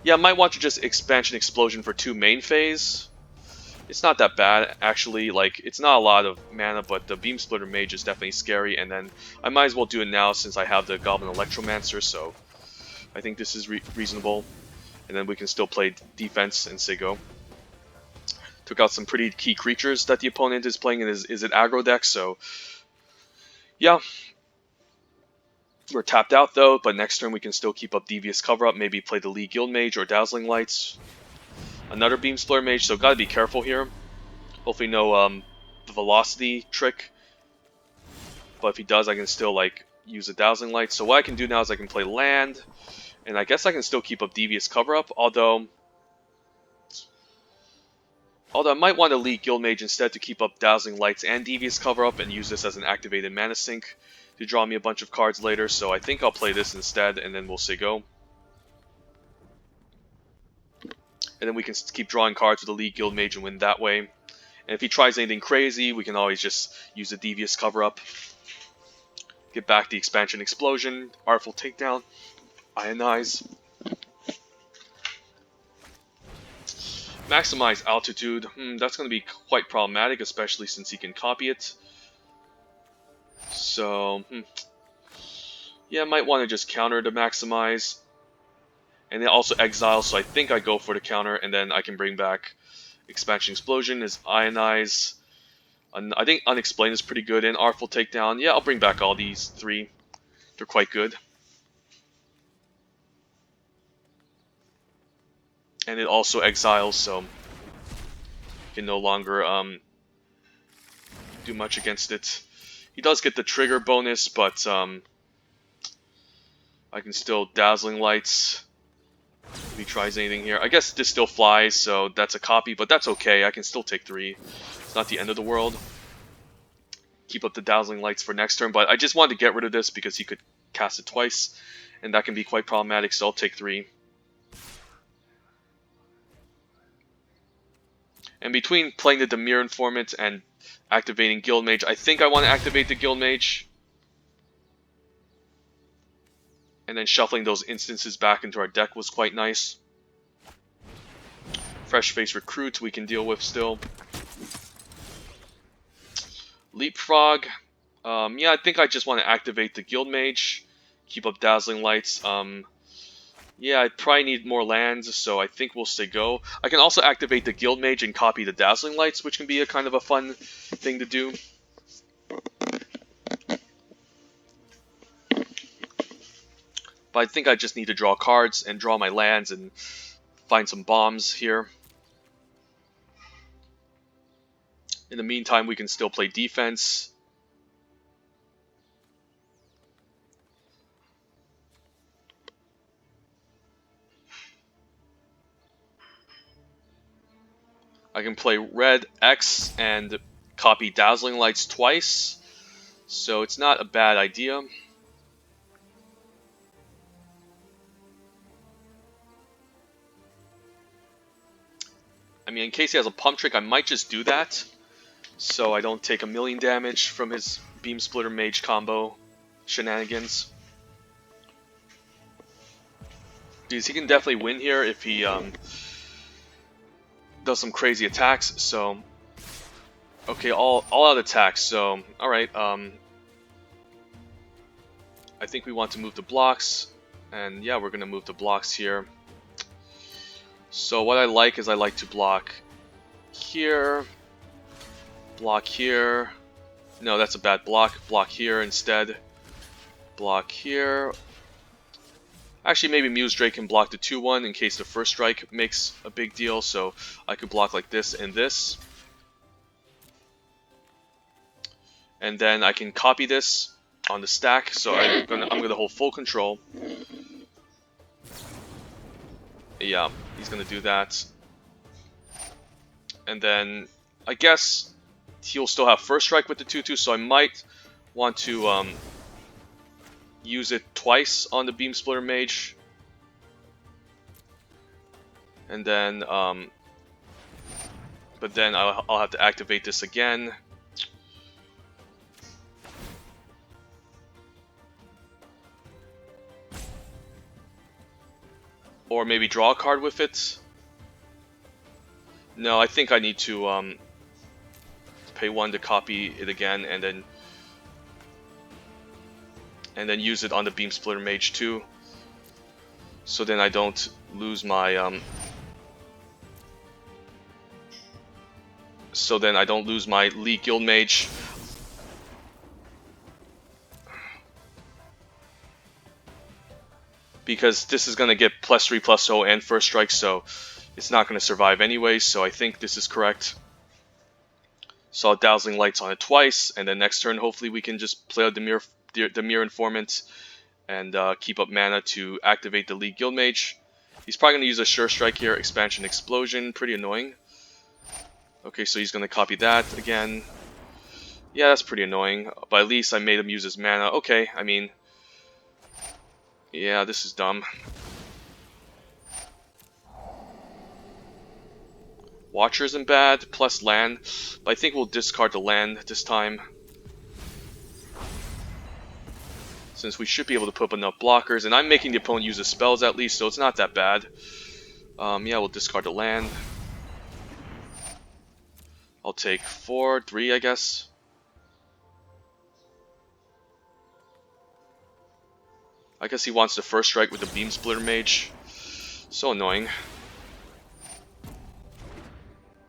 Yeah, I might want to just Expansion Explosion for 2 main phase. It's not that bad, actually. Like, it's not a lot of mana, but the Beam Splitter Mage is definitely scary, and then I might as well do it now since I have the Goblin Electromancer, so I think this is reasonable. And then we can still play defense and say go. Took out some pretty key creatures that the opponent is playing in his aggro deck, so yeah. We're tapped out though, but next turn we can still keep up Devious Cover Up, maybe play the League Guild Mage or Dazzling Lights. Another Beam Splitter Mage, so gotta be careful here. Hopefully no the Velocity trick. But if he does, I can still like use a Dazzling Light. So what I can do now is I can play land, and I guess I can still keep up Devious Cover Up, although I might want to League Guild Mage instead to keep up Dazzling Lights and Devious Cover Up and use this as an activated mana sink to draw me a bunch of cards later. So I think I'll play this instead, and then we'll say go. And then we can keep drawing cards with the League Guild Mage and win that way. And if he tries anything crazy, we can always just use a Devious Cover Up. Get back the Expansion Explosion, Artful Takedown, Ionize. Maximize Altitude. That's going to be quite problematic, especially since he can copy it. So, yeah, I might want to just counter to maximize. And then also exile, so I think I go for the counter, and then I can bring back Expansion Explosion, is Ionize. I think Unexplained is pretty good, and Artful Takedown. Yeah, I'll bring back all these 3. They're quite good. And it also exiles, so you can no longer do much against it. He does get the trigger bonus, but I can still Dazzling Lights if he tries anything here. I guess this still flies, so that's a copy, but that's okay. I can still take 3. It's not the end of the world. Keep up the Dazzling Lights for next turn, but I just wanted to get rid of this because he could cast it twice, and that can be quite problematic, so I'll take 3. And between playing the Dimir Informant and activating Guild Mage, I think I want to activate the Guild Mage. And then shuffling those instances back into our deck was quite nice. Fresh Face Recruit we can deal with still. Leapfrog. Yeah, I think I just want to activate the Guild Mage. Keep up Dazzling Lights. Yeah, I probably need more lands, so I think we'll stay go. I can also activate the Guild Mage and copy the Dazzling Lights, which can be a kind of a fun thing to do. But I think I just need to draw cards and draw my lands and find some bombs here. In the meantime, we can still play defense. I can play red X and copy Dazzling Lights twice, so it's not a bad idea. I mean, in case he has a pump trick, I might just do that, so I don't take 1,000,000 damage from his Beam Splitter Mage combo shenanigans. Because he can definitely win here if he does some crazy attacks. So okay, all out attacks. So alright, I think we want to move the blocks, and yeah, we're gonna move the blocks here. So what I like is I like to block here, block here. No, that's a bad block. Block here instead. Block here. Actually, maybe Muse Drake can block the 2-1 in case the first strike makes a big deal, so I could block like this and this. And then I can copy this on the stack, so I'm gonna hold full control. Yeah, he's gonna do that. And then I guess he'll still have first strike with the 2-2, so I might want to use it twice on the Beam Splitter Mage. And then, but then I'll have to activate this again. Or maybe draw a card with it. No, I think I need to pay 1 to copy it again, and then use it on the Beam Splitter Mage too. So then I don't lose my League Guild Mage. Because this is going to get +3/+0 and first strike, so it's not going to survive anyway, so I think this is correct. So I'll Dazzling Lights on it twice, and then next turn hopefully we can just play out Dimir Informant and keep up mana to activate the League Guild Mage. He's probably going to use a Sure Strike here, Expansion Explosion, pretty annoying. Okay, so he's going to copy that again. Yeah, that's pretty annoying, but at least I made him use his mana. Okay, I mean, yeah, this is dumb. Watcher isn't bad, plus land, but I think we'll discard the land this time, since we should be able to put up enough blockers, and I'm making the opponent use his spells at least, so it's not that bad. Yeah, we'll discard the land. I'll take 3, I guess. I guess he wants the first strike with the Beam Splitter Mage. So annoying.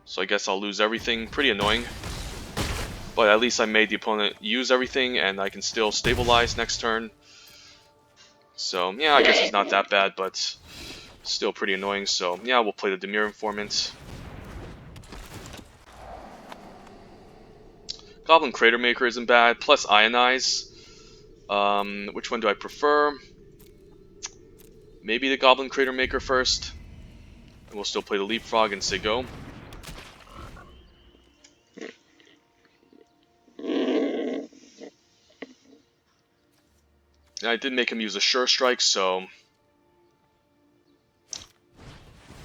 So I guess I'll lose everything. Pretty annoying. But at least I made the opponent use everything, and I can still stabilize next turn. So yeah, I guess it's not that bad, but still pretty annoying. So yeah, we'll play the Dimir Informant. Goblin Crater Maker isn't bad, plus Ionize. Which one do I prefer? Maybe the Goblin Crater Maker first. And we'll still play the Leapfrog and say go. And I did make him use a Sure Strike, so...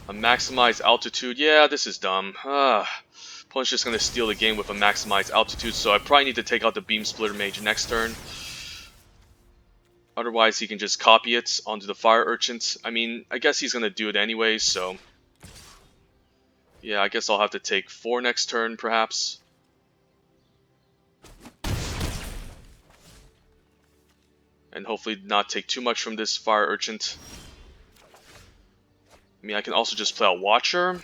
A Maximized Altitude. Yeah, this is dumb. Opponent's just going to steal the game with a Maximized Altitude, so I probably need to take out the Beam Splitter Mage next turn. Otherwise, he can just copy it onto the Fire Urchins. I mean, I guess he's going to do it anyway, so... Yeah, I guess I'll have to take 4 next turn, perhaps. And hopefully not take too much from this Fire Urchin. I mean, I can also just play out Watcher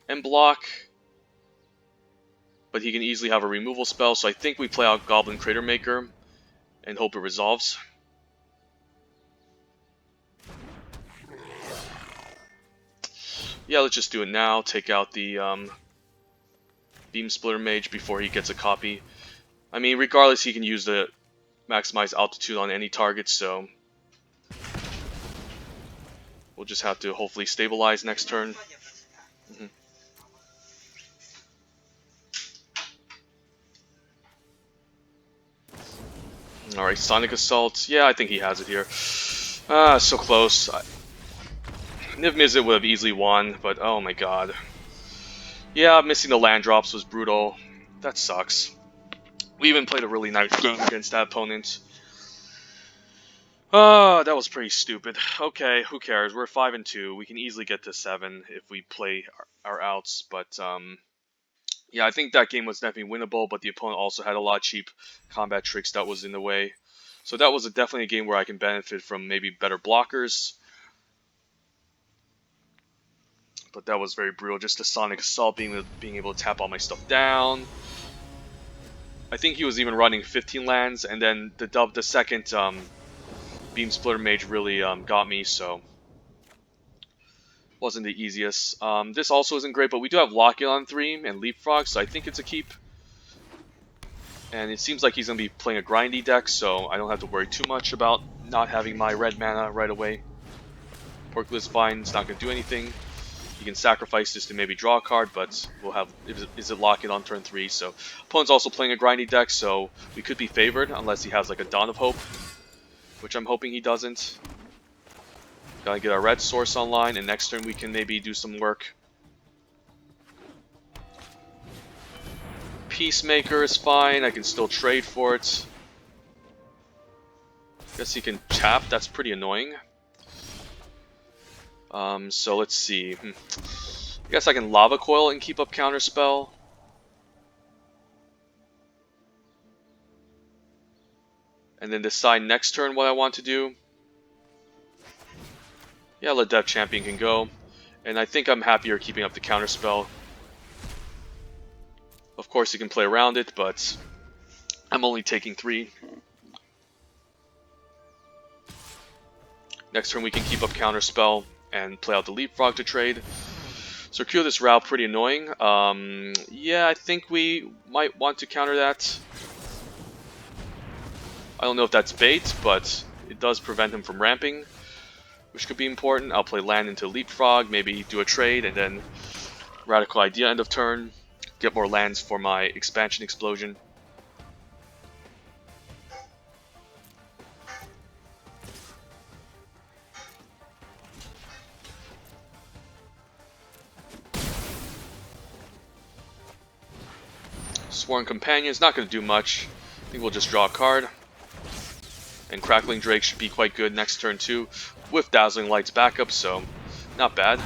and block. But he can easily have a removal spell, so I think we play out Goblin Crater Maker and hope it resolves. Yeah, let's just do it now. Take out the Beam Splitter Mage before he gets a copy. I mean, regardless, he can use the Maximize Altitude on any target, so... We'll just have to hopefully stabilize next turn. Alright, Sonic Assault. Yeah, I think he has it here. So close. Niv Mizzet would have easily won, but oh my god. Yeah, missing the land drops was brutal. That sucks. We even played a really nice game against that opponent. That was pretty stupid. Okay, who cares? We're 5-2. We can easily get to 7 if we play our outs, but yeah, I think that game was definitely winnable, but the opponent also had a lot of cheap combat tricks that was in the way. So that was definitely a game where I can benefit from maybe better blockers. But that was very brutal. Just the Sonic Assault, being able to tap all my stuff down. I think he was even running 15 lands, and then the second Beam Splitter Mage really got me, so wasn't the easiest. This also isn't great, but we do have Lock-In on 3 and Leapfrog, so I think it's a keep. And it seems like he's going to be playing a grindy deck, so I don't have to worry too much about not having my red mana right away. Porkless Vine is not going to do anything. You can sacrifice this to maybe draw a card, but we'll have is it Lock-In on turn 3. So opponent's also playing a grindy deck, so we could be favored unless he has like a Dawn of Hope, which I'm hoping he doesn't. Gotta get our red source online, and next turn we can maybe do some work. Peacemaker is fine. I can still trade for it. Guess he can tap. That's pretty annoying. So let's see. I guess I can Lava Coil and keep up Counterspell. And then decide next turn what I want to do. Yeah, let Death Champion can go. And I think I'm happier keeping up the Counterspell. Of course, you can play around it, but I'm only taking 3. Next turn we can keep up Counterspell and play out the Leapfrog to trade. Circuitous Route, pretty annoying. Yeah, I think we might want to counter that. I don't know if that's bait, but it does prevent him from ramping, which could be important. I'll play land into Leapfrog, maybe do a trade, and then Radical Idea end of turn. Get more lands for my Expansion Explosion. Sworn Companion's not going to do much. I think we'll just draw a card. And Crackling Drake should be quite good next turn too, with Dazzling Light's backup, so not bad.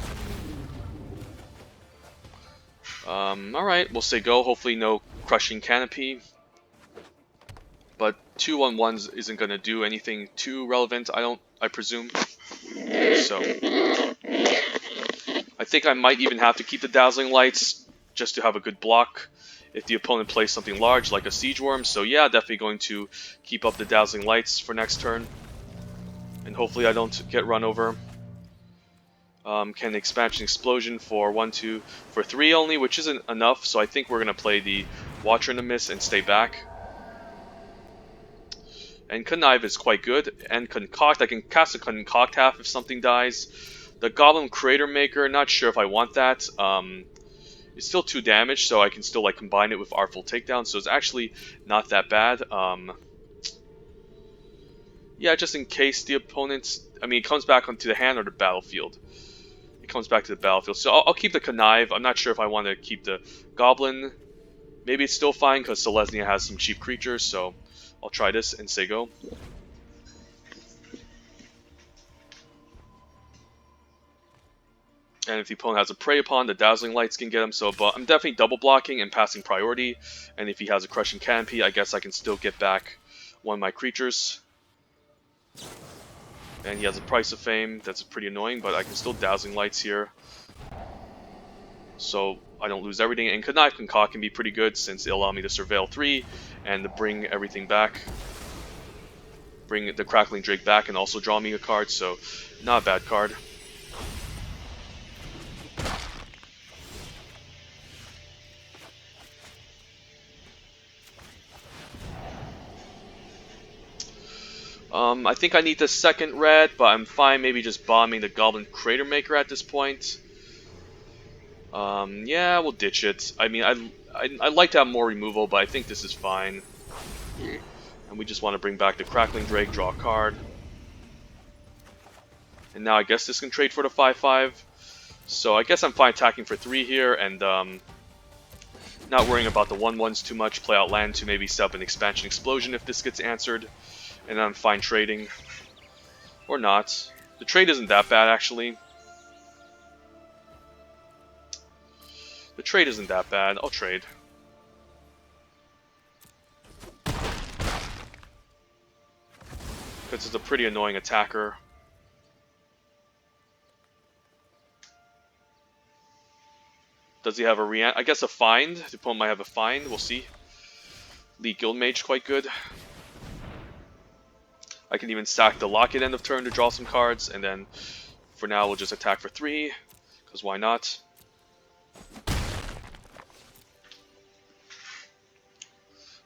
Alright, we'll say go. Hopefully no Crushing Canopy. But 2/1/1s isn't going to do anything too relevant, I presume. So I think I might even have to keep the Dazzling Lights just to have a good block if the opponent plays something large like a Siege Worm. So yeah, definitely going to keep up the Dazzling Lights for next turn. and hopefully I don't get run over. Can expansion explosion for 1, 2, for 3 only, which isn't enough, so I think we're gonna play the Watcher in the Mist and stay back. And Connive is quite good, and Concoct, I can cast a Concoct half if something dies. The Goblin Crater Maker, not sure if I want that. It's still 2 damage, so I can still like combine it with Artful Takedown, so it's actually not that bad. Yeah, just in case the opponent's, I mean, it comes back onto the hand or the battlefield. It comes back to the battlefield, so I'll keep the Connive. I'm not sure if I want to keep the Goblin. Maybe it's still fine because Selesnya has some cheap creatures, so I'll try this and say go. And if the opponent has a Prey Upon, the Dazzling Lights can get him, so but I'm definitely double blocking and passing priority. And if he has a Crushing Canopy, I guess I can still get back one of my creatures. And he has a Price of Fame, that's pretty annoying, but I can still Dazzling Lights here. So I don't lose everything. And Knife Concoct can be pretty good since it'll allow me to Surveil 3 and to bring everything back. Bring the Crackling Drake back and also draw me a card, so not a bad card. I think I need the second red, but I'm fine maybe just bombing the Goblin Crater Maker at this point. Yeah, we'll ditch it. I mean, I'd like to have more removal, but I think this is fine. And we just want to bring back the Crackling Drake, draw a card. And now I guess this can trade for the 5/5. So I guess I'm fine attacking for 3 here, and not worrying about the 1/1s too much. Play out land to maybe set up an Expansion Explosion if this gets answered. And I'm fine trading. Or not. The trade isn't that bad, actually. The trade isn't that bad. I'll trade. Because it's a pretty annoying attacker. Does he have a I guess a Find. The opponent might have a Find. We'll see. Lead Guildmage quite good. I can even stack the Locket end of turn to draw some cards, and then for now we'll just attack for 3, because why not?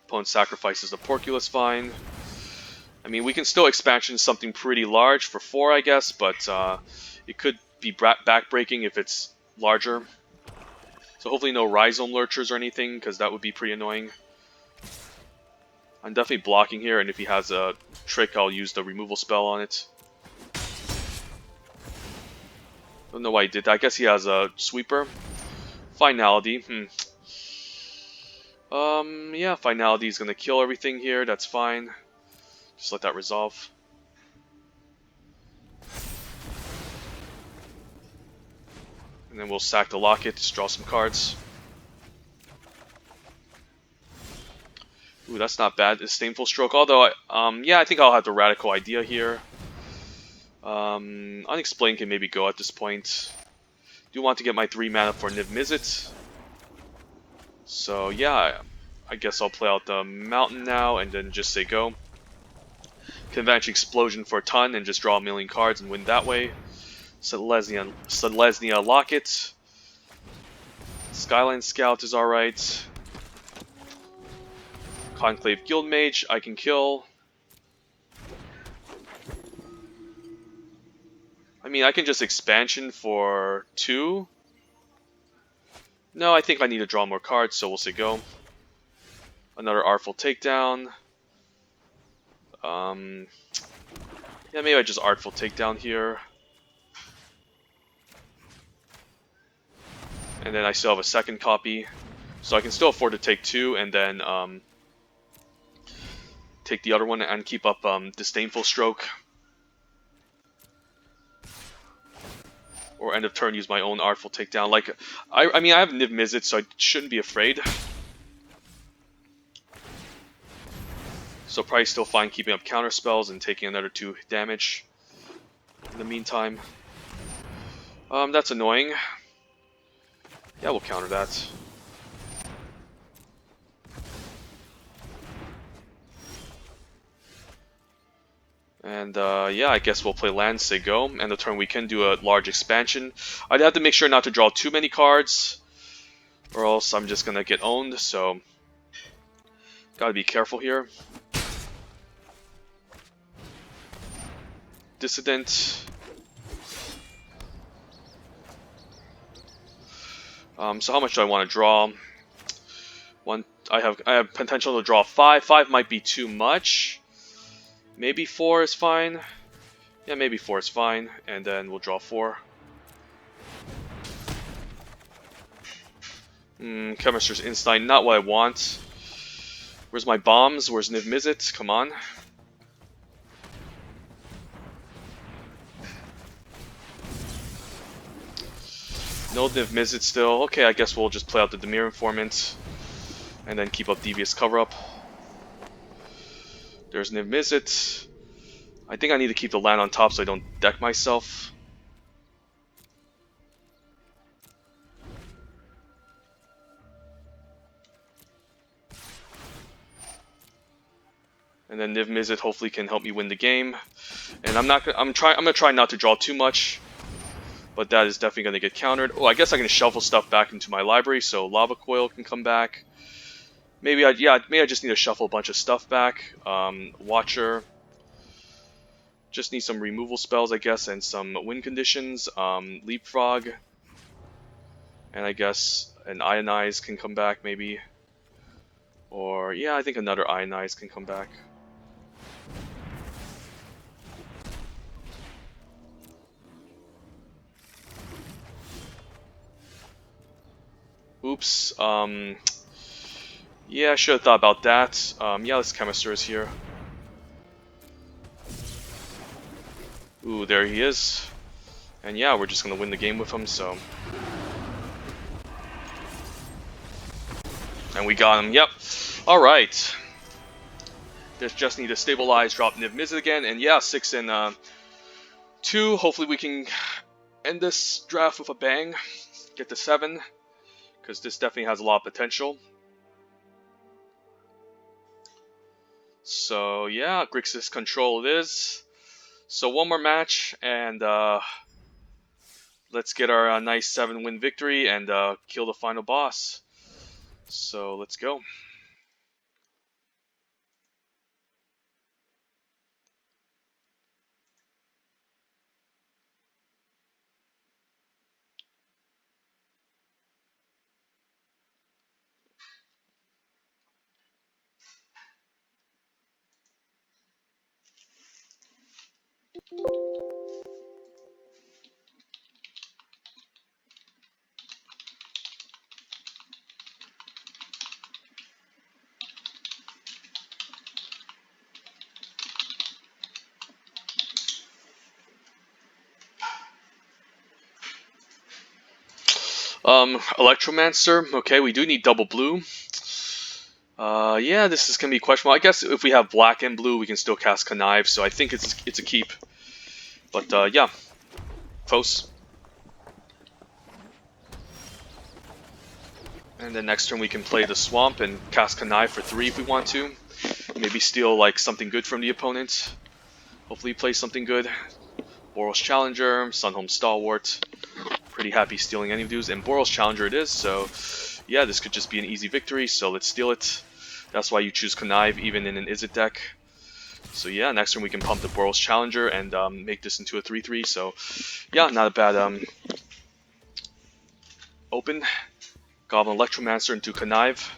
Opponent sacrifices the Porculus Vine. I mean, we can still expansion something pretty large for 4, I guess, but it could be backbreaking if it's larger. So hopefully no Rhizome Lurchers or anything, because that would be pretty annoying. I'm definitely blocking here, and if he has a trick, I'll use the removal spell on it. Don't know why he did that. I guess he has a Sweeper. Finality. Yeah, Finality is going to kill everything here. That's fine. Just let that resolve. And then we'll sack the Locket, just draw some cards. Ooh, that's not bad. Disdainful Stroke. Although, yeah, I think I'll have the Radical Idea here. Unexplained can maybe go at this point. Do want to get my 3 mana for Niv Mizzet. So, yeah, I guess I'll play out the Mountain now and then just say go. Convention Explosion for a ton and just draw a million cards and win that way. Selesnya Locket. Skyline Scout is alright. Conclave Guildmage, I can kill. I mean, I can just expansion for 2. No, I think I need to draw more cards, so we'll say go. Another Artful Takedown. Yeah, maybe I just Artful Takedown here. And then I still have a second copy. So I can still afford to take 2 and then take the other one and keep up Disdainful Stroke. Or end of turn use my own Artful Takedown. Like, I mean, I have Niv Mizzet, so I shouldn't be afraid. So probably still fine keeping up counter spells and taking another 2 damage in the meantime. That's annoying. Yeah, we'll counter that. And yeah, I guess we'll play land, say go. And the turn we can do a large expansion. I'd have to make sure not to draw too many cards, or else I'm just gonna get owned, so gotta be careful here. Dissident. So how much do I want to draw? I have potential to draw 5. 5 might be too much. Maybe 4 is fine. Yeah, maybe 4 is fine. And then we'll draw 4. Chemist's Insight, not what I want. Where's my bombs? Where's Niv Mizzet? Come on. No Niv Mizzet still. Okay, I guess we'll just play out the Dimir Informant. And then keep up Devious Cover-Up. There's Niv Mizzet. I think I need to keep the land on top so I don't deck myself. And then Niv Mizzet hopefully can help me win the game. And I'm gonna try not to draw too much, but that is definitely gonna get countered. Oh, I guess I can shuffle stuff back into my library so Lava Coil can come back. Maybe I just need to shuffle a bunch of stuff back. Watcher. Just need some removal spells, I guess, and some win conditions. Leapfrog. And I guess an Ionize can come back, maybe. Or, yeah, I think another Ionize can come back. Oops. Yeah, I should have thought about that. Yeah, this Chemister is here. Ooh, there he is. And yeah, we're just gonna win the game with him, so. And we got him, yep. Alright. Just need to stabilize, drop Niv Mizzet again, and yeah, 6 and 2. Hopefully we can end this draft with a bang. Get to 7. Because this definitely has a lot of potential. So yeah, Grixis control it is. So one more match, and let's get our nice 7-win victory and kill the final boss. So let's go. Electromancer. Okay, we do need double blue. Yeah, this is gonna be questionable. I guess if we have black and blue, we can still cast Connive. So I think it's a keep. But yeah, close. And then next turn we can play the Swamp and cast Connive for 3 if we want to. Maybe steal like something good from the opponent. Hopefully play something good. Boros Challenger, Sunhome Stalwart. Pretty happy stealing any of these, and Boros Challenger it is, so yeah, this could just be an easy victory, so let's steal it. That's why you choose Connive even in an Izzet deck. So yeah, next turn we can pump the Boros Challenger and make this into a 3-3, so yeah, not a bad open. Goblin Electromancer into Connive.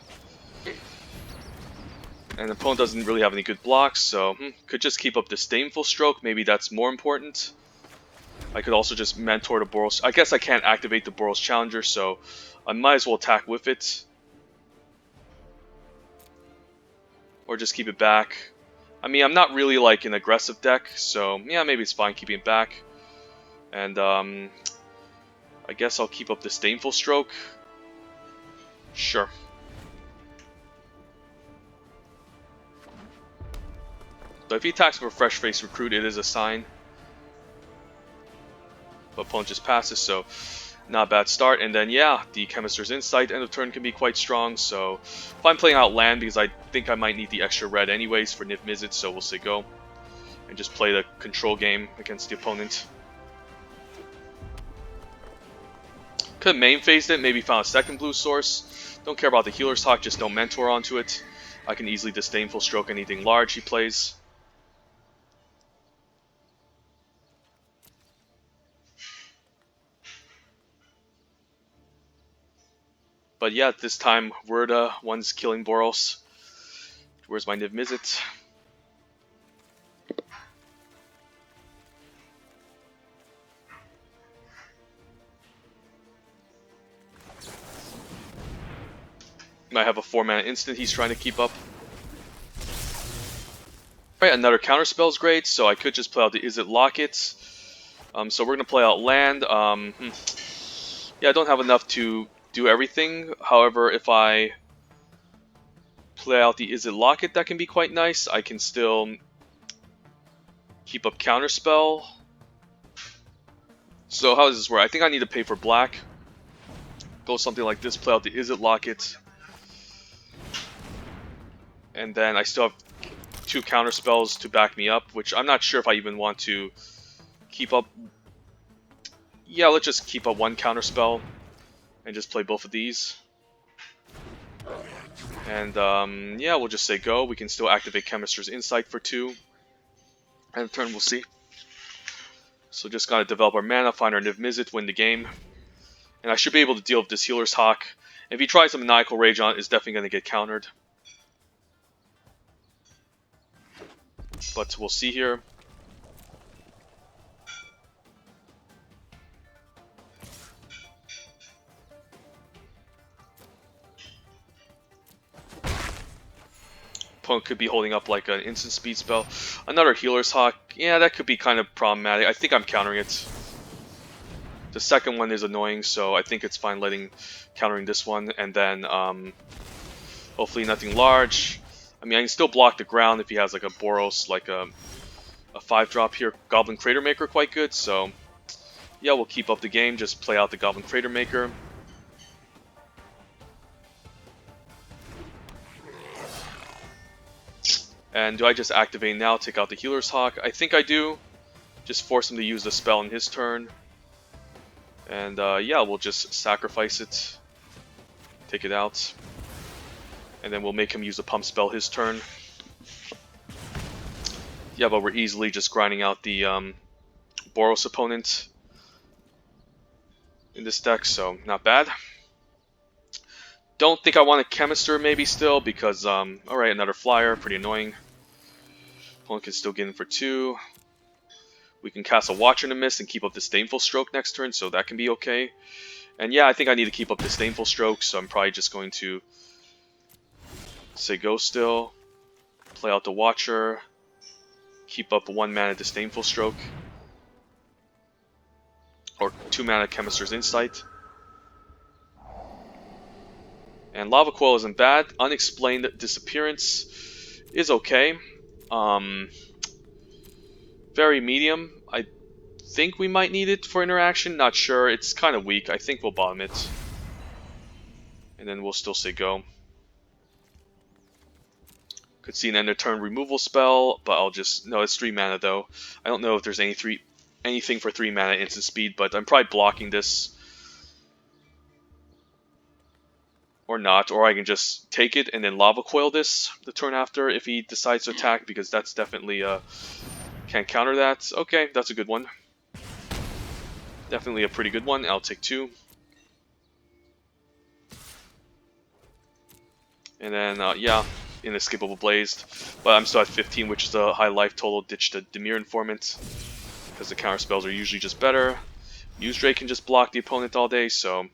And the opponent doesn't really have any good blocks, so could just keep up Disdainful Stroke, maybe that's more important. I could also just mentor the Boros. I guess I can't activate the Boros Challenger, so I might as well attack with it. Or just keep it back. I mean, I'm not really like an aggressive deck, so yeah, maybe it's fine keeping it back. And I guess I'll keep up Disdainful Stroke. Sure. But if he attacks with a Fresh Face Recruit, it is a sign. But opponent just passes, so not a bad start. And then yeah, the Chemister's Insight end of turn can be quite strong, so if I'm playing out land because I think I might need the extra red anyways for Niv Mizzet, so we'll say go. And and just play the control game against the opponent. Could have main phased it, maybe found a second blue source. Don't care about the Healer's Hawk, just don't mentor onto it. I can easily Disdainful Stroke anything large he plays. But yeah, this time Werda one's killing Boros. Where's my Niv Mizzet? Might have a 4-mana instant he's trying to keep up. Alright, another counterspell is great, so I could just play out the Izzet Locket. So we're going to play out land. Yeah, I don't have enough to do everything. However, if I play out the Izzet Locket, that can be quite nice. I can still keep up counterspell. So how does this work? I think I need to pay for black. Go something like this, play out the Izzet Locket. And then I still have 2 counter spells to back me up, which I'm not sure if I even want to keep up. Yeah, let's just keep up 1 counter spell and just play both of these. And yeah, we'll just say go. We can still activate Chemister's Insight for 2. And turn we'll see. So just gotta develop our mana, find our Niv Mizzet, win the game. And I should be able to deal with this Healer's Hawk. If he tries some Maniacal Rage on it, it's definitely gonna get countered. But we'll see here. Opponent could be holding up like an instant speed spell. Another Healer's Hawk. Yeah, that could be kind of problematic. I think I'm countering it. The second one is annoying, so I think it's fine countering this one. And then hopefully nothing large. I mean, I can still block the ground if he has like a Boros, like a 5-drop here. Goblin Crater Maker quite good, so yeah, we'll keep up the game, just play out the Goblin Crater Maker. And do I just activate now, take out the Healer's Hawk? I think I do. Just force him to use the spell in his turn. And yeah, we'll just sacrifice it, take it out. And then we'll make him use the pump spell his turn. Yeah, but we're easily just grinding out the Boros opponent in this deck, so not bad. Don't think I want a Chemister maybe still, because, alright, another flyer, pretty annoying. Opponent can still get in for 2. We can cast a Watcher in the Mist and keep up Disdainful Stroke next turn, so that can be okay. And yeah, I think I need to keep up Disdainful Stroke, so I'm probably just going to say go still, play out the Watcher, keep up 1 mana Disdainful Stroke, or 2 mana Chemister's Insight. And Lava Coil isn't bad. Unexplained Disappearance is okay. Very medium. I think we might need it for interaction, not sure. It's kind of weak. I think we'll bottom it. And then we'll still say go. Could see an end of turn removal spell, but I'll just... No, it's 3 mana though. I don't know if there's anything for 3 mana instant speed, but I'm probably blocking this. Or not, or I can just take it and then Lava Coil this the turn after if he decides to attack, because that's definitely... can't counter that. Okay, that's a good one. Definitely a pretty good one. I'll take 2. And then, yeah, Inescapable Blazed. But I'm still at 15, which is a high life total. Ditch the Dimir Informant, because the counter spells are usually just better. Muse Drake can just block the opponent all day, so...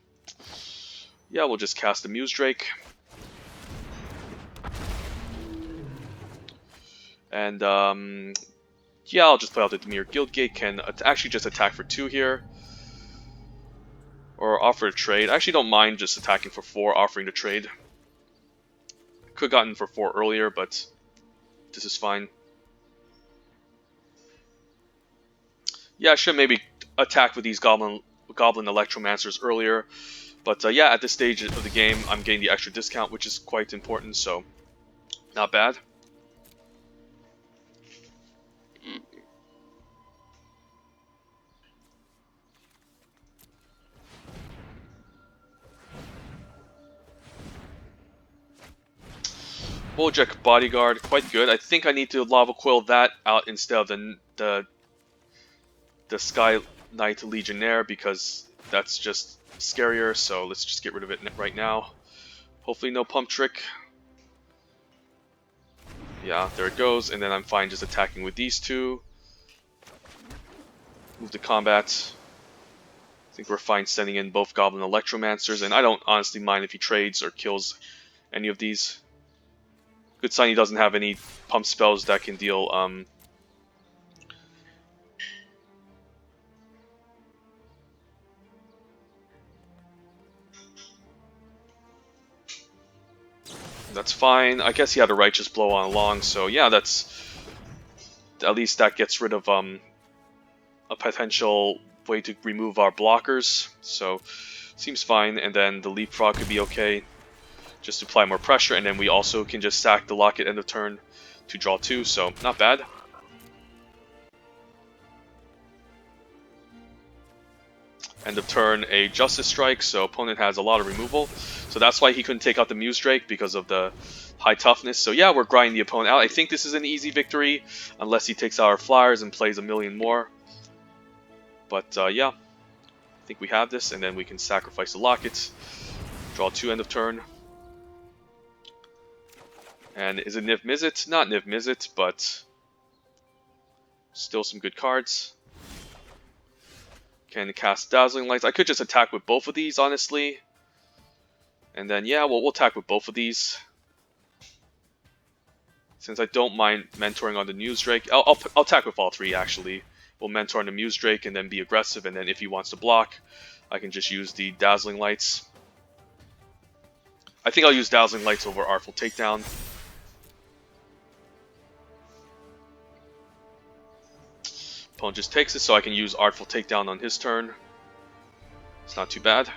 Yeah, we'll just cast the Muse Drake. And, yeah, I'll just play out the Dimir Guildgate. Can actually just attack for 2 here. Or offer a trade. I actually don't mind just attacking for 4, offering to trade. Could have gotten for 4 earlier, but this is fine. Yeah, I should maybe attack with these Goblin Electromancers earlier. But yeah, at this stage of the game, I'm getting the extra discount, which is quite important, so not bad. Wojak Bodyguard, quite good. I think I need to Lava Coil that out instead of the Sky Knight Legionnaire, because that's just scarier, so let's just get rid of it right now. Hopefully no Pump Trick. Yeah, there it goes, and then I'm fine just attacking with these two. Move to combat. I think we're fine sending in both Goblin Electromancers, and I don't honestly mind if he trades or kills any of these. Good sign he doesn't have any pump spells that can deal that's fine. I guess he had a Righteous Blow on along, so yeah, that's at least that gets rid of a potential way to remove our blockers. So seems fine, and then the Leapfrog could be okay, just to apply more pressure, and then we also can just sack the Locket end of turn to draw 2, so not bad. End of turn, a Justice Strike, so opponent has a lot of removal. So that's why he couldn't take out the Muse Drake, because of the high toughness. So yeah, we're grinding the opponent out. I think this is an easy victory, unless he takes out our Flyers and plays a million more. But yeah, I think we have this, and then we can sacrifice the Lockets. Draw 2 end of turn. And is it Niv Mizzet? Not Niv Mizzet, but still some good cards. Can cast Dazzling Lights. I could just attack with both of these, honestly. And then, yeah, we'll attack with both of these. Since I don't mind mentoring on the Muse Drake, I'll attack with all 3, actually. We'll mentor on the Muse Drake and then be aggressive, and then if he wants to block, I can just use the Dazzling Lights. I think I'll use Dazzling Lights over Artful Takedown. Opponent just takes it, so I can use Artful Takedown on his turn. It's not too bad.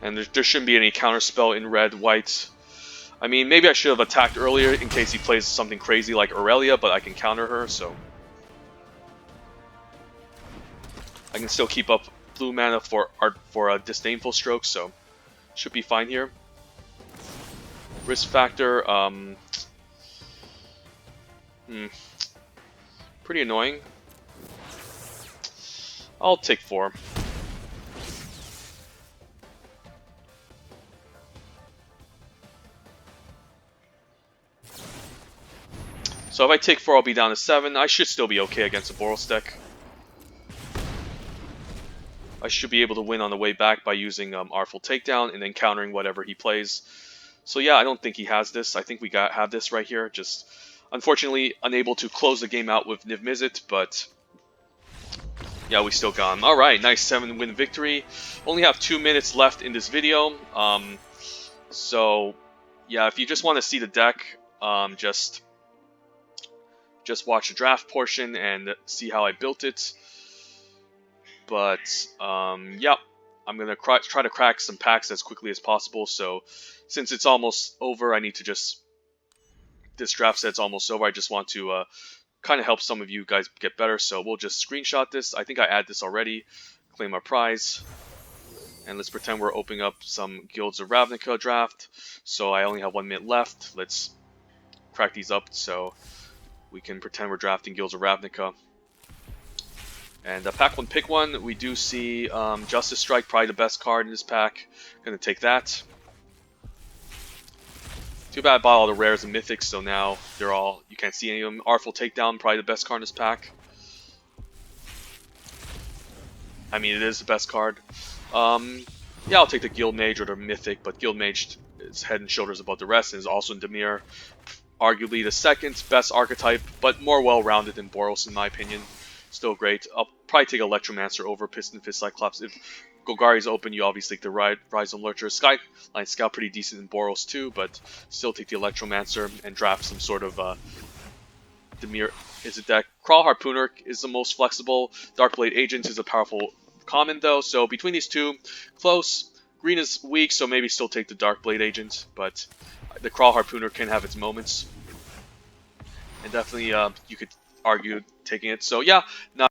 And there shouldn't be any counterspell in red, white. I mean, maybe I should have attacked earlier in case he plays something crazy like Aurelia, but I can counter her, so I can still keep up blue mana for a Disdainful Stroke, so should be fine here. Risk factor, pretty annoying. I'll take 4. So if I take 4, I'll be down to 7. I should still be okay against a Boros deck. I should be able to win on the way back by using Artful Takedown and then countering whatever he plays. So yeah, I don't think he has this. I think we have this right here. Just unfortunately unable to close the game out with Niv Mizzet, but yeah, we still got him. Alright, nice 7-win victory. Only have 2 minutes left in this video. So yeah, if you just want to see the deck, just watch the draft portion and see how I built it. But yeah, I'm gonna try to crack some packs as quickly as possible. So since it's almost over, I need to just, this draft set's almost over. I just want to kind of help some of you guys get better. So we'll just screenshot this. I think I add this already. Claim our prize. And let's pretend we're opening up some Guilds of Ravnica draft. So I only have 1 minute left. Let's crack these up so we can pretend we're drafting Guilds of Ravnica. And pack 1, pick 1. We do see Justice Strike, probably the best card in this pack. Gonna take that. Too bad I bought all the rares and mythics, so now they're all, you can't see any of them. Artful Takedown, probably the best card in this pack. I mean, it is the best card. Yeah, I'll take the Guild Mage or the Mythic, but Guild Mage is head and shoulders above the rest and is also in Dimir. Arguably the second best archetype, but more well-rounded than Boros in my opinion. Still great. I'll probably take Electromancer over Piston Fist Cyclops. If Golgari's open, you obviously take the Rhizome Lurcher. Skyline Scout pretty decent in Boros too, but still take the Electromancer and draft some sort of Dimir is a deck. Crawl Harpooner is the most flexible. Darkblade Agent is a powerful common though, so between these two, close. Green is weak, so maybe still take the Darkblade Agent, but the Crawl Harpooner can have its moments. And definitely you could argue taking it. So yeah, now